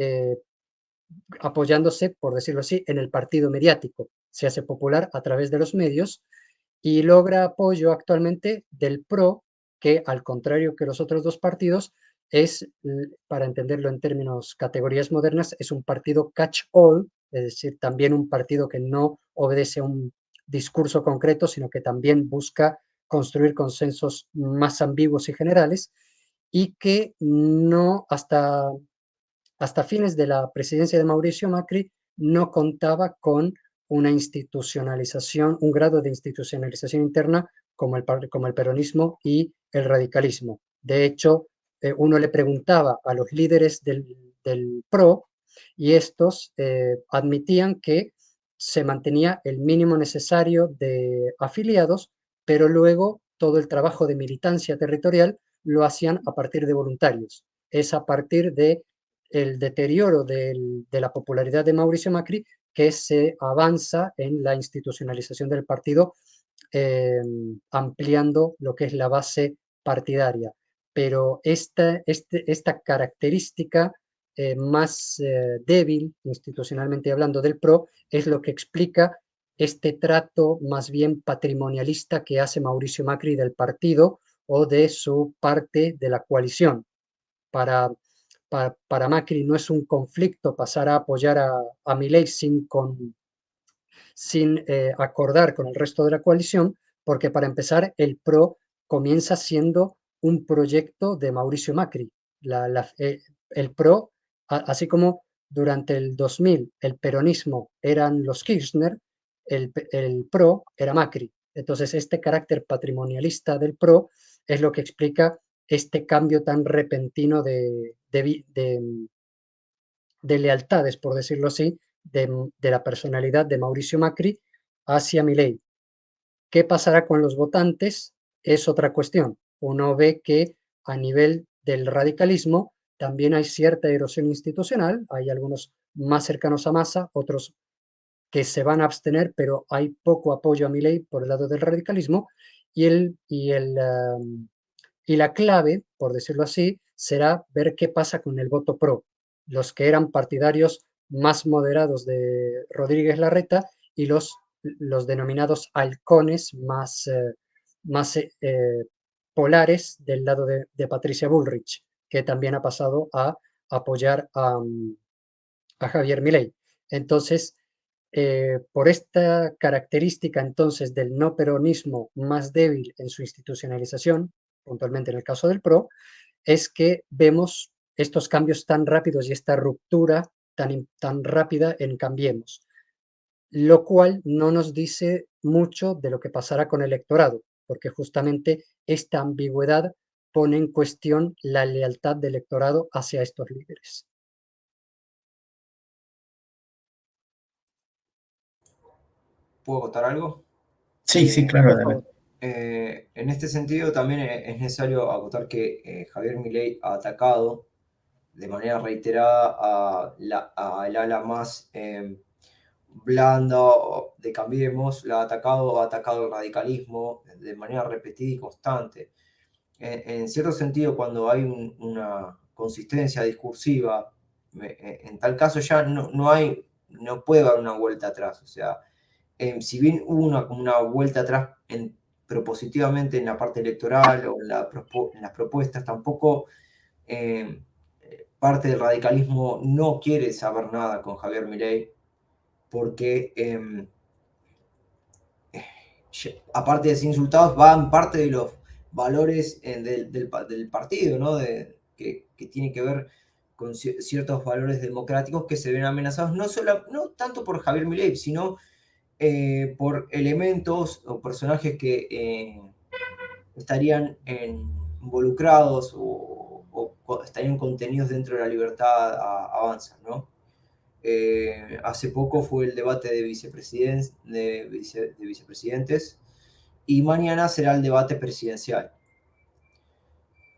apoyándose, por decirlo así, en el partido mediático. Se hace popular a través de los medios y logra apoyo actualmente del PRO, que al contrario que los otros dos partidos, es, para entenderlo en términos categorías modernas, es un partido catch-all, es decir, también un partido que no obedece a un discurso concreto, sino que también busca construir consensos más ambiguos y generales, y que no hasta fines de la presidencia de Mauricio Macri no contaba con una institucionalización, un grado de institucionalización interna como el peronismo y el radicalismo. De hecho, uno le preguntaba a los líderes del PRO y estos admitían que se mantenía el mínimo necesario de afiliados, pero luego todo el trabajo de militancia territorial lo hacían a partir de voluntarios. Es a partir de el deterioro de la popularidad de Mauricio Macri que se avanza en la institucionalización del partido, ampliando lo que es la base partidaria. Pero esta característica más débil, institucionalmente hablando, del PRO, es lo que explica este trato más bien patrimonialista que hace Mauricio Macri del partido o de su parte de la coalición. para Macri no es un conflicto pasar a apoyar a Milei sin acordar con el resto de la coalición, porque para empezar el PRO comienza siendo un proyecto de Mauricio Macri. El PRO, así como durante el 2000 el peronismo eran los Kirchner, el PRO era Macri. Entonces este carácter patrimonialista del PRO es lo que explica este cambio tan repentino de lealtades, por decirlo así, de la personalidad de Mauricio Macri hacia Milei. ¿Qué pasará con los votantes? Es otra cuestión. Uno ve que a nivel del radicalismo también hay cierta erosión institucional, hay algunos más cercanos a Massa, otros que se van a abstener, pero hay poco apoyo a Milei por el lado del radicalismo y, y la clave, por decirlo así, será ver qué pasa con el voto pro, los que eran partidarios más moderados de Rodríguez Larreta y los denominados halcones más polares del lado de Patricia Bullrich, que también ha pasado a apoyar a Javier Milei. Entonces, por esta característica entonces del no peronismo más débil en su institucionalización, puntualmente en el caso del PRO, es que vemos estos cambios tan rápidos y esta ruptura tan rápida en Cambiemos, lo cual no nos dice mucho de lo que pasará con el electorado, porque justamente esta ambigüedad pone en cuestión la lealtad del electorado hacia estos líderes. ¿Puedo contar algo? Sí, sí, claro, Por adelante. favor. En este sentido, también es necesario acotar que Javier Milei ha atacado de manera reiterada al ala más blanda de Cambiemos, ha atacado el radicalismo de manera repetida y constante. En cierto sentido, cuando hay una consistencia discursiva, en tal caso ya no puede haber una vuelta atrás. O sea, si bien hubo una vuelta atrás propositivamente en la parte electoral o en las propuestas, tampoco parte del radicalismo no quiere saber nada con Javier Milei, porque aparte de ser insultados, van parte de los valores del partido, ¿no? Que tiene que ver con ciertos valores democráticos que se ven amenazados, no tanto por Javier Milei, sino por elementos o personajes que estarían involucrados o estarían contenidos dentro de la libertad avanza, ¿no? Hace poco fue el debate de vicepresidentes y mañana será el debate presidencial.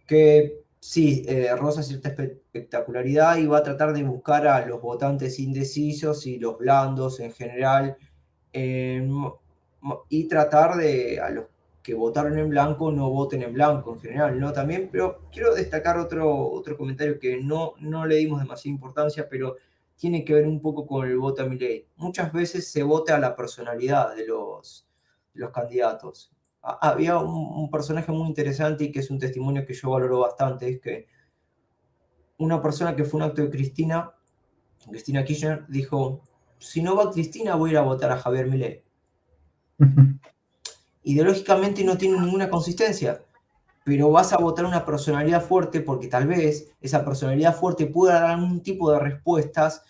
Que sí, roza cierta espectacularidad y va a tratar de buscar a los votantes indecisos y los blandos en general y tratar de a los que votaron en blanco no voten en blanco en general, ¿no? También, pero quiero destacar otro comentario que no le dimos demasiada importancia, pero tiene que ver un poco con el voto a Milei. Muchas veces se vota a la personalidad de los candidatos. Había un personaje muy interesante y que es un testimonio que yo valoro bastante, es que una persona que fue un acto de Cristina Kirchner, dijo, si no va Cristina voy a ir a votar a Javier Milei. Ideológicamente no tiene ninguna consistencia, pero vas a votar una personalidad fuerte porque tal vez esa personalidad fuerte pueda dar algún tipo de respuestas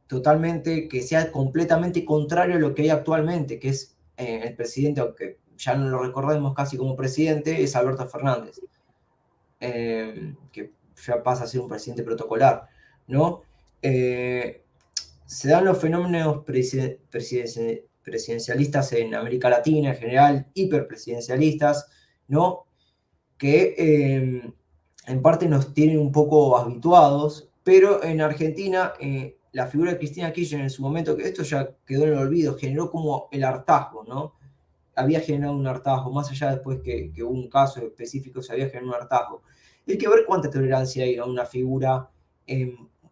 totalmente, que sea completamente contrario a lo que hay actualmente, que es el presidente, aunque ya no lo recordemos casi como presidente, es Alberto Fernández, que ya pasa a ser un presidente protocolar, ¿no? Se dan los fenómenos presidencialistas en América Latina en general, hiperpresidencialistas, ¿no? Que en parte nos tienen un poco habituados, pero en Argentina la figura de Cristina Kirchner en su momento, que esto ya quedó en el olvido, generó como el hartazgo, ¿no? Había generado un hartazgo, más allá después que hubo un caso específico, se había generado un hartazgo. Hay que ver cuánta tolerancia hay a una figura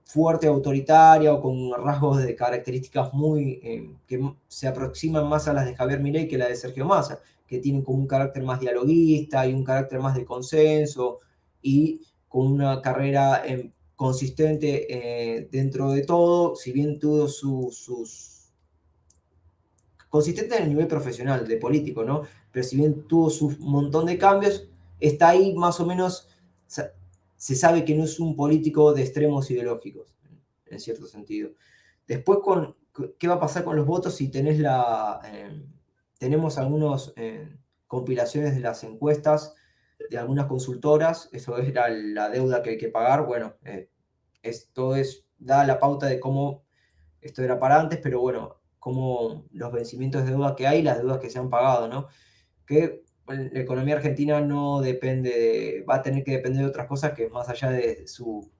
fuerte, autoritaria o con rasgos de características muy que se aproximan más a las de Javier Milei que la de Sergio Massa, que tienen como un carácter más dialoguista y un carácter más de consenso y con una carrera consistente dentro de todo, si bien tuvo sus consistente en el nivel profesional, de político, ¿no? Pero si bien tuvo su montón de cambios, está ahí más o menos, se sabe que no es un político de extremos ideológicos, en cierto sentido. Después, ¿qué va a pasar con los votos si tenemos algunas compilaciones de las encuestas de algunas consultoras? Eso era la deuda que hay que pagar. Bueno, esto da la pauta de cómo esto era para antes, pero bueno, como los vencimientos de deuda que hay, las deudas que se han pagado, ¿no? Que la economía argentina no depende va a tener que depender de otras cosas que más allá de su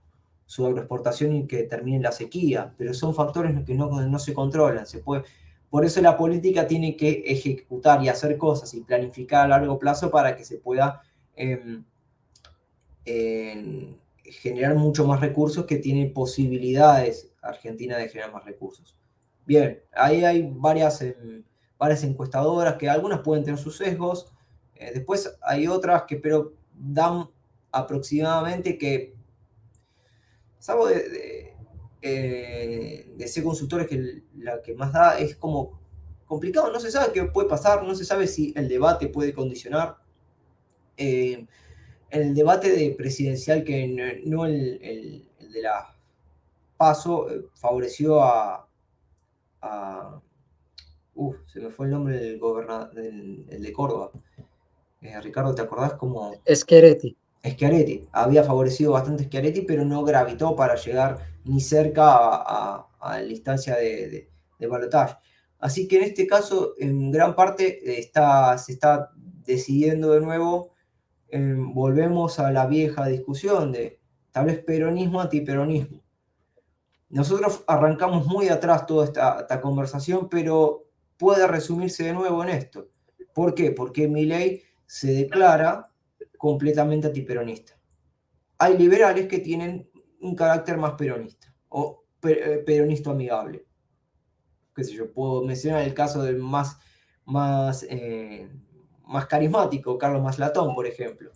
agroexportación y que termine la sequía, pero son factores que no se controlan. Por eso la política tiene que ejecutar y hacer cosas y planificar a largo plazo para que se pueda generar mucho más recursos, que tiene posibilidades Argentina de generar más recursos. Bien, ahí hay varias encuestadoras que algunas pueden tener sus sesgos, después hay otras pero dan aproximadamente que, salvo de ser consultores, que la que más da es como complicado, no se sabe qué puede pasar, no se sabe si el debate puede condicionar. El debate presidencial, que no el de la PASO, favoreció se me fue el nombre del gobernador, el de Córdoba. Ricardo, ¿te acordás cómo? Schiaretti. Schiaretti. Había favorecido bastante Schiaretti, pero no gravitó para llegar ni cerca a la instancia de balotaje. Así que en este caso, en gran parte, se está decidiendo de nuevo. Volvemos a la vieja discusión de tal vez peronismo, antiperonismo. Nosotros arrancamos muy atrás toda esta conversación, pero puede resumirse de nuevo en esto. ¿Por qué? Porque Milei se declara completamente antiperonista. Hay liberales que tienen un carácter más peronista o peronista amigable. Qué sé yo, puedo mencionar el caso del más carismático, Carlos Maslatón, por ejemplo,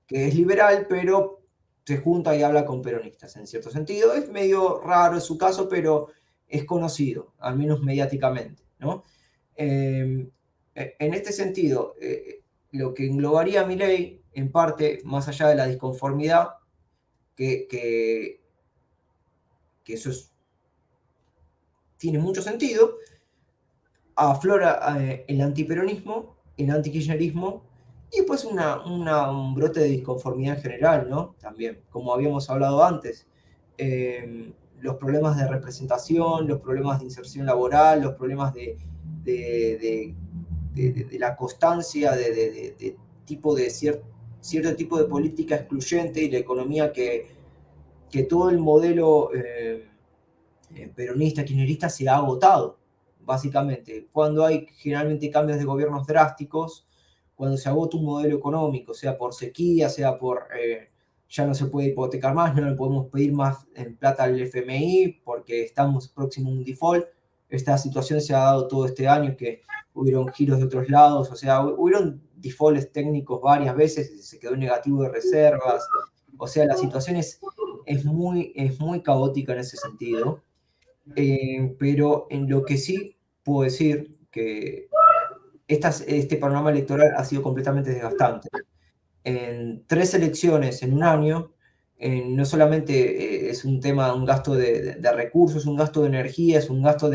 que es liberal, pero se junta y habla con peronistas, en cierto sentido. Es medio raro su caso, pero es conocido, al menos mediáticamente, ¿no? En este sentido, lo que englobaría a Milei, en parte, más allá de la disconformidad, que eso tiene mucho sentido, aflora el antiperonismo, el antikirchnerismo, y después un brote de disconformidad en general, ¿no? También, como habíamos hablado antes, los problemas de representación, los problemas de inserción laboral, los problemas de la constancia de cierto tipo de política excluyente, y la economía que todo el modelo peronista, kirchnerista se ha agotado, básicamente. Cuando hay generalmente cambios de gobiernos drásticos, cuando se agota un modelo económico, sea por sequía, sea por ya no se puede hipotecar más, no le podemos pedir más en plata al FMI porque estamos próximos a un default. Esta situación se ha dado todo este año, que hubieron giros de otros lados, o sea, hubieron defaults técnicos varias veces, se quedó negativo de reservas, o sea, la situación es muy caótica en ese sentido. Pero en lo que sí puedo decir que este panorama electoral ha sido completamente desgastante. En 3 elecciones en un año, no solamente es un tema, un gasto de recursos, un gasto de energía, es un gasto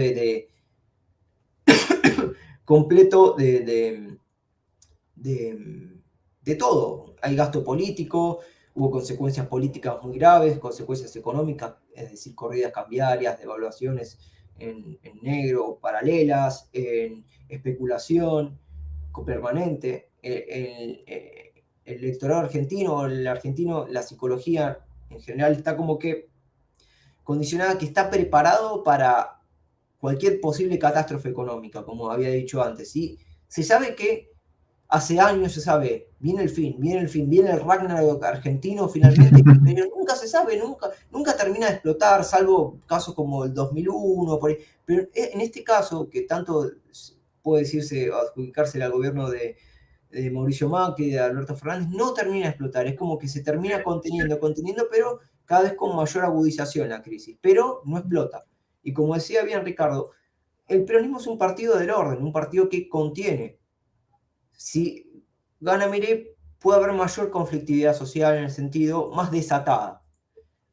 completo de todo. Hay gasto político, hubo consecuencias políticas muy graves, consecuencias económicas, es decir, corridas cambiarias, devaluaciones en negro, paralelas, en especulación permanente. El electorado argentino, el argentino, la psicología en general está como que condicionada, que está preparado para cualquier posible catástrofe económica, como había dicho antes. Y se sabe que hace años se sabe, viene el Ragnarok argentino finalmente, pero nunca se sabe, nunca termina de explotar, salvo casos como el 2001, por ahí. Pero en este caso, que tanto puede decirse, adjudicársele al gobierno de de Mauricio Macri, de Alberto Fernández, no termina de explotar. Es como que se termina conteniendo, pero cada vez con mayor agudización la crisis, pero no explota. Y como decía bien Ricardo, el peronismo es un partido del orden, un partido que contiene. Si gana Milei, puede haber mayor conflictividad social en el sentido más desatada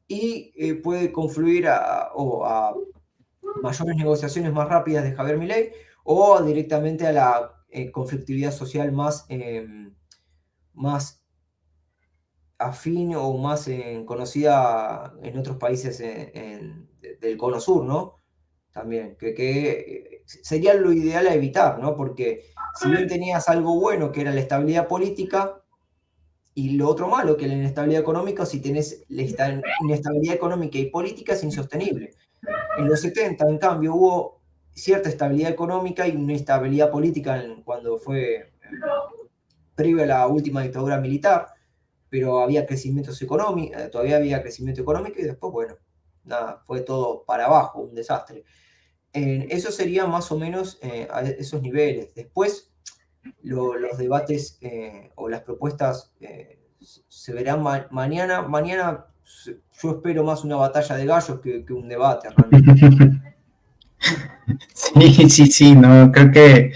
y puede confluir a mayores negociaciones más rápidas de Javier Milei o directamente a la conflictividad social más afín o más conocida en otros países del Cono Sur, ¿no? También, que sería lo ideal a evitar, ¿no? Porque si bien tenías algo bueno, que era la estabilidad política, y lo otro malo, que la inestabilidad económica, si tenés la inestabilidad económica y política, es insostenible. En los 70, en cambio, hubo cierta estabilidad económica y una estabilidad política cuando fue previo a la última dictadura militar, pero había crecimientos económicos, todavía había crecimiento económico y después, bueno, nada, fue todo para abajo, un desastre. Eso sería más o menos a esos niveles. Después, los debates o las propuestas se verán mañana. Mañana yo espero más una batalla de gallos que un debate realmente. Sí, sí, sí, no, creo que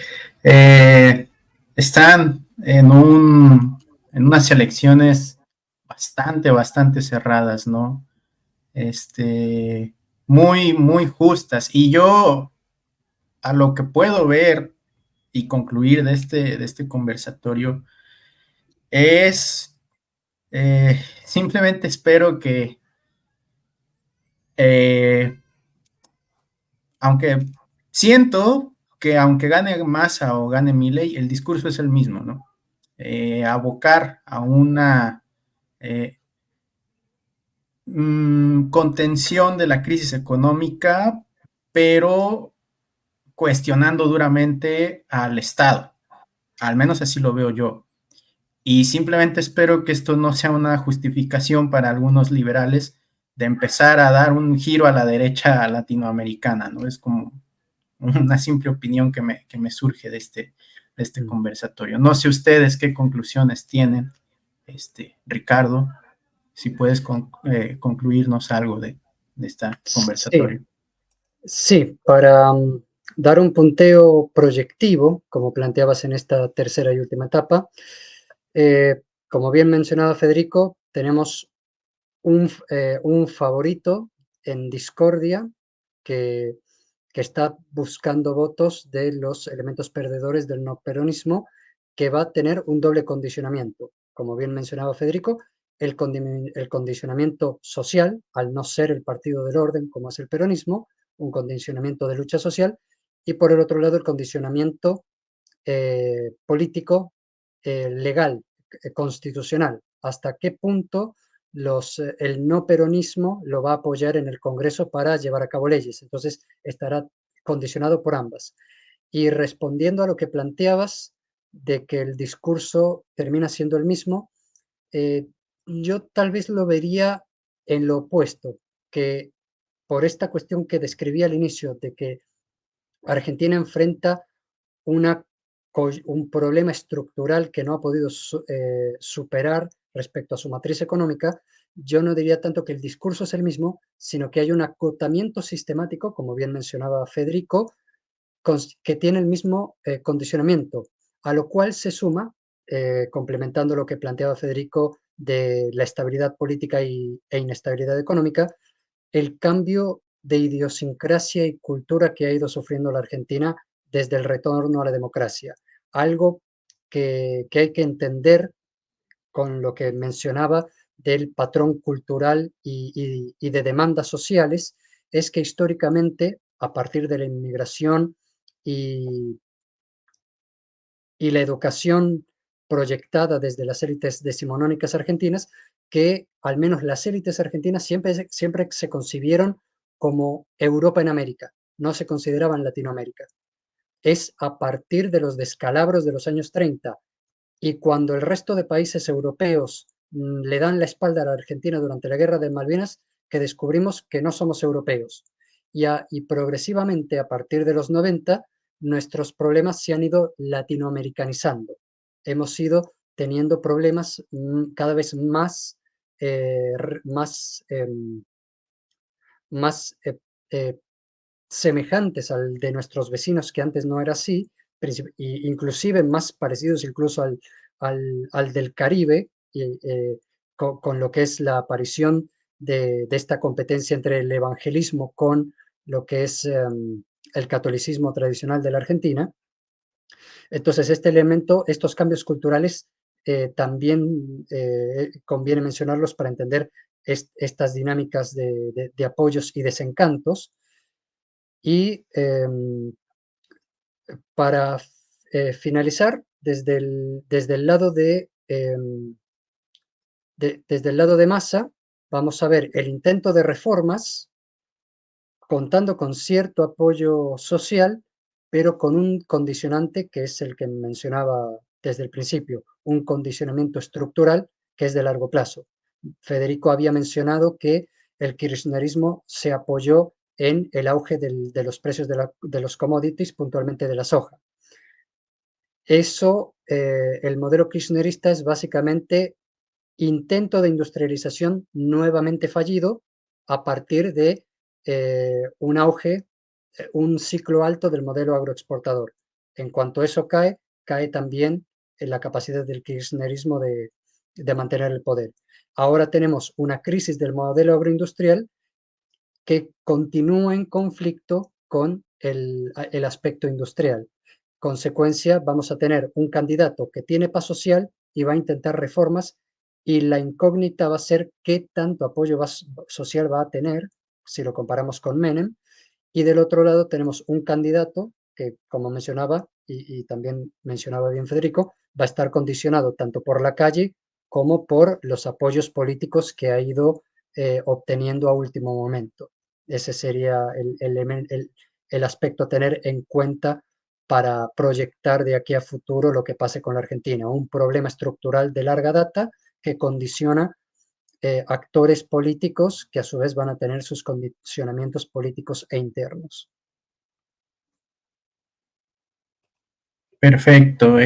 están en unas elecciones bastante cerradas, ¿no? Muy, muy justas. Y yo, a lo que puedo ver y concluir de este conversatorio, es simplemente espero que, eh, aunque siento que aunque gane Massa o gane Milei, el discurso es el mismo, ¿no? Abocar a una contención de la crisis económica, pero cuestionando duramente al Estado. Al menos así lo veo yo. Y simplemente espero que esto no sea una justificación para algunos liberales de empezar a dar un giro a la derecha latinoamericana, ¿no? Es como una simple opinión que me surge de este conversatorio. No sé ustedes qué conclusiones tienen, Ricardo, si puedes concluirnos algo de este Sí, conversatorio. sí, para dar un punteo proyectivo, como planteabas en esta tercera y última etapa, como bien mencionaba Federico, tenemos un favorito en discordia que, que está buscando votos de los elementos perdedores del no peronismo, que va a tener un doble condicionamiento. Como bien mencionaba Federico, el condicionamiento social, al no ser el partido del orden como es el peronismo, un condicionamiento de lucha social, y por el otro lado el condicionamiento político, legal, constitucional. ¿Hasta qué punto el no peronismo lo va a apoyar en el Congreso para llevar a cabo leyes? Entonces estará condicionado por ambas. Y respondiendo a lo que planteabas de que el discurso termina siendo el mismo, eh, yo tal vez lo vería en lo opuesto, que por esta cuestión que describí al inicio, de que Argentina enfrenta una, un problema estructural que no ha podido superar respecto a su matriz económica, yo no diría tanto que el discurso es el mismo, sino que hay un acotamiento sistemático, como bien mencionaba Federico, que tiene el mismo condicionamiento, a lo cual se suma, complementando lo que planteaba Federico de la estabilidad política e inestabilidad económica, el cambio de idiosincrasia y cultura que ha ido sufriendo la Argentina desde el retorno a la democracia. Algo que hay que entender con lo que mencionaba del patrón cultural y de demandas sociales, es que históricamente, a partir de la inmigración y, y la educación proyectada desde las élites decimonónicas argentinas, que al menos las élites argentinas siempre se concibieron como Europa en América, no se consideraban Latinoamérica. Es a partir de los descalabros de los años 30 y cuando el resto de países europeos le dan la espalda a la Argentina durante la Guerra de Malvinas, que descubrimos que no somos europeos. Y progresivamente, a partir de los 90, nuestros problemas se han ido latinoamericanizando. hemos ido teniendo problemas cada vez más, más, más eh, semejantes al de nuestros vecinos, que antes no era así, inclusive más parecidos incluso al del Caribe, con lo que es la aparición de esta competencia entre el evangelismo con lo que es el catolicismo tradicional de la Argentina. Entonces, este elemento, estos cambios culturales, también conviene mencionarlos para entender estas dinámicas de apoyos y desencantos. Y para finalizar, desde el lado desde el lado de Massa, vamos a ver el intento de reformas contando con cierto apoyo social, pero con un condicionante que es el que mencionaba desde el principio, un condicionamiento estructural que es de largo plazo. Federico había mencionado que el kirchnerismo se apoyó en el auge de los precios de los commodities, puntualmente de la soja. Eso, el modelo kirchnerista es básicamente intento de industrialización nuevamente fallido a partir de un auge, un ciclo alto del modelo agroexportador. En cuanto eso cae, cae también en la capacidad del kirchnerismo de mantener el poder. Ahora tenemos una crisis del modelo agroindustrial que continúa en conflicto con el aspecto industrial. Consecuencia, vamos a tener un candidato que tiene paz social y va a intentar reformas, y la incógnita va a ser qué tanto apoyo social va a tener si lo comparamos con Menem. Y del otro lado tenemos un candidato que, como mencionaba, y también mencionaba bien Federico, va a estar condicionado tanto por la calle como por los apoyos políticos que ha ido obteniendo a último momento. Ese sería el aspecto a tener en cuenta para proyectar de aquí a futuro lo que pase con la Argentina, un problema estructural de larga data que condiciona actores políticos que a su vez van a tener sus condicionamientos políticos e internos. Perfecto.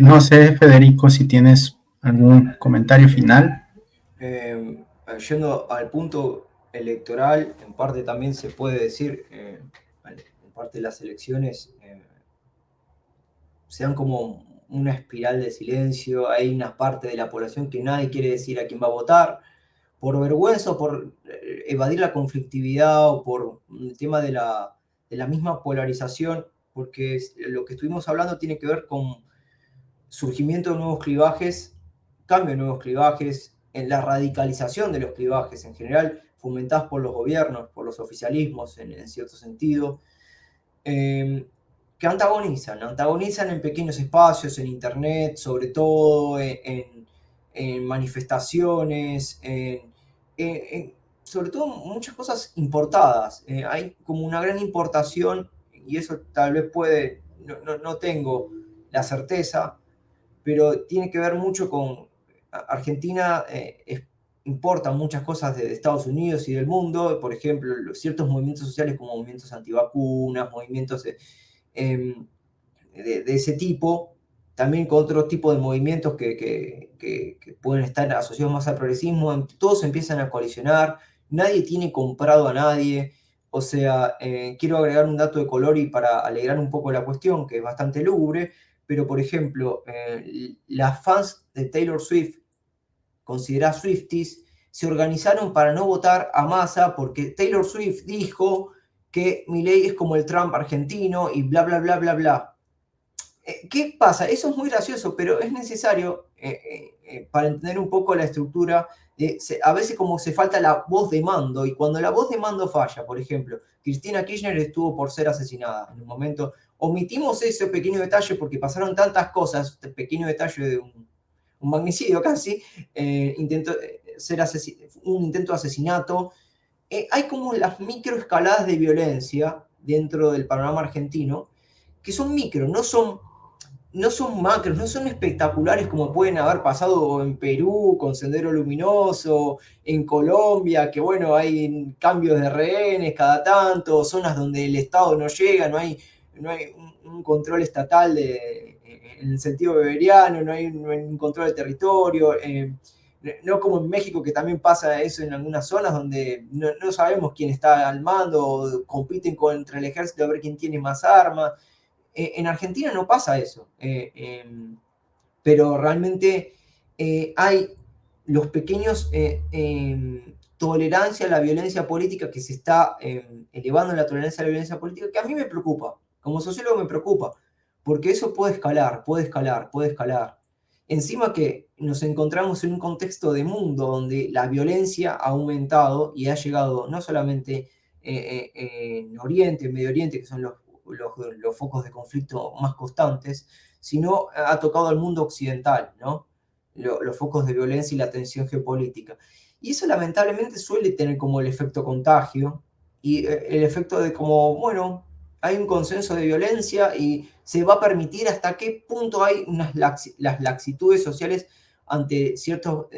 No sé, Federico, si tienes algún comentario final. Yendo al punto electoral, en parte también se puede decir, en parte las elecciones se dan como una espiral de silencio, hay una parte de la población que nadie quiere decir a quién va a votar, por vergüenza o por evadir la conflictividad o por el tema de la misma polarización, porque lo que estuvimos hablando tiene que ver con surgimiento de nuevos clivajes, cambio de nuevos clivajes, en la radicalización de los clivajes en general, fomentados por los gobiernos, por los oficialismos en cierto sentido, que antagonizan en pequeños espacios, en internet, sobre todo en manifestaciones, sobre todo muchas cosas importadas. Hay como una gran importación y eso tal vez no tengo la certeza, pero tiene que ver mucho con Argentina. Importa muchas cosas de Estados Unidos y del mundo, por ejemplo, ciertos movimientos sociales como movimientos antivacunas, movimientos de ese tipo, también con otro tipo de movimientos que pueden estar asociados más al progresismo, todos empiezan a colisionar, nadie tiene comprado a nadie. O sea, quiero agregar un dato de color y para alegrar un poco la cuestión, que es bastante lúgubre, pero por ejemplo, las fans de Taylor Swift, consideradas Swifties, se organizaron para no votar a Massa porque Taylor Swift dijo que Milei es como el Trump argentino y bla, bla, bla, bla, bla. ¿Qué pasa? Eso es muy gracioso, pero es necesario para entender un poco la estructura. A veces como se falta la voz de mando, y cuando la voz de mando falla, por ejemplo, Cristina Kirchner estuvo por ser asesinada en un momento. Omitimos ese pequeño detalle porque pasaron tantas cosas, este pequeño detalle de un magnicidio casi, un intento de asesinato. Hay como las microescaladas de violencia dentro del panorama argentino, que son micro, no son macros, no son espectaculares como pueden haber pasado en Perú con Sendero Luminoso, en Colombia, que bueno, hay cambios de rehenes cada tanto, zonas donde el Estado no llega, no hay un control estatal en en el sentido beberiano, no hay un control del territorio, no como en México, que también pasa eso en algunas zonas donde no sabemos quién está al mando, compiten contra el ejército a ver quién tiene más armas. En Argentina no pasa eso, pero realmente hay los pequeños tolerancia a la violencia política que se está elevando la tolerancia a la violencia política, que a mí me preocupa, como sociólogo me preocupa, porque eso puede escalar, puede escalar, puede escalar. Encima que nos encontramos en un contexto de mundo donde la violencia ha aumentado y ha llegado no solamente en Oriente, en Medio Oriente, que son los focos de conflicto más constantes, sino ha tocado al mundo occidental, ¿no? Los focos de violencia y la tensión geopolítica. Y eso lamentablemente suele tener como el efecto contagio y el efecto de como, bueno, hay un consenso de violencia y se va a permitir hasta qué punto hay las laxitudes sociales ante ciertos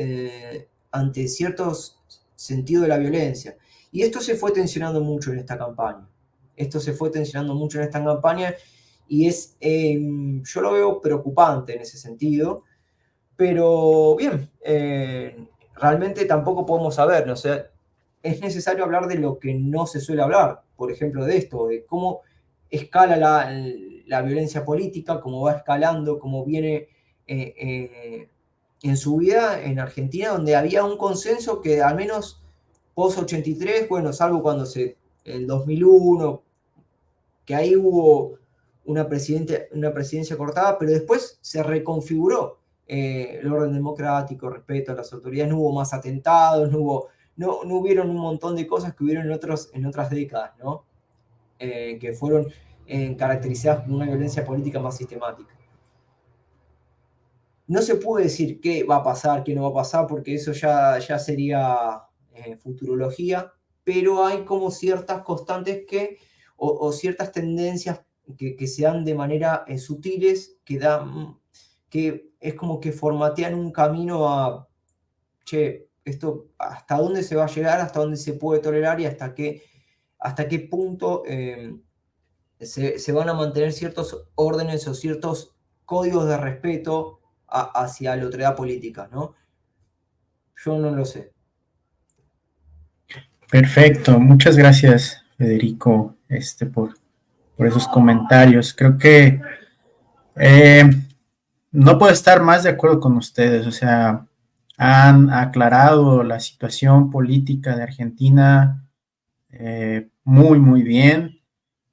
sentidos de la violencia. Y esto se fue tensionando mucho en esta campaña. Esto se fue tensionando mucho en esta campaña y yo lo veo preocupante en ese sentido. Pero bien, realmente tampoco podemos saber, ¿no? sé, es necesario hablar de lo que no se suele hablar, por ejemplo, de esto, de cómo escala la violencia política, cómo va escalando, cómo viene en su vida en Argentina, donde había un consenso que al menos post-83, bueno, salvo cuando en 2001, que ahí hubo una presidencia cortada, pero después se reconfiguró el orden democrático, respeto a las autoridades, no hubo más atentados, no hubieron un montón de cosas que hubieron en otras décadas, ¿no? Que fueron caracterizadas por una violencia política más sistemática. No se puede decir qué va a pasar, qué no va a pasar, porque eso ya sería futurología, pero hay como ciertas constantes o ciertas tendencias que se dan de manera sutiles, que es como que formatean un camino a, che, esto, hasta dónde se va a llegar, hasta dónde se puede tolerar y hasta qué punto se van a mantener ciertos órdenes o ciertos códigos de respeto hacia la autoridad política, ¿no? Yo no lo sé. Perfecto, muchas gracias, Federico, por esos comentarios. Creo que no puedo estar más de acuerdo con ustedes, o sea, han aclarado la situación política de Argentina muy, muy bien.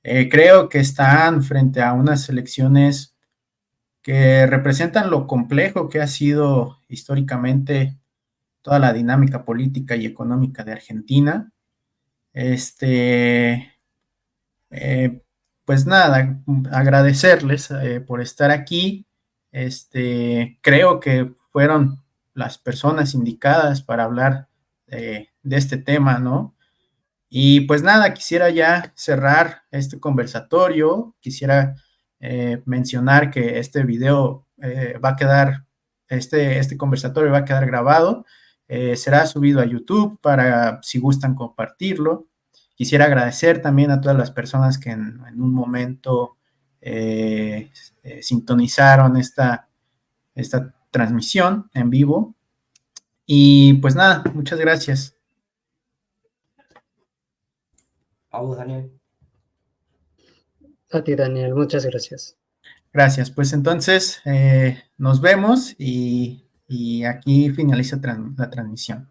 Creo que están frente a unas elecciones que representan lo complejo que ha sido históricamente toda la dinámica política y económica de Argentina. Pues nada, agradecerles por estar aquí. Creo que fueron las personas indicadas para hablar de este tema, ¿no? Y pues nada, quisiera ya cerrar este conversatorio. Quisiera mencionar que este video va a quedar, este conversatorio va a quedar grabado. Será subido a YouTube para si gustan compartirlo. Quisiera agradecer también a todas las personas que en un momento sintonizaron esta transmisión en vivo. Y pues nada, muchas gracias. A vos, Daniel. A ti, Daniel, muchas gracias. Gracias, pues entonces nos vemos y aquí finaliza la transmisión.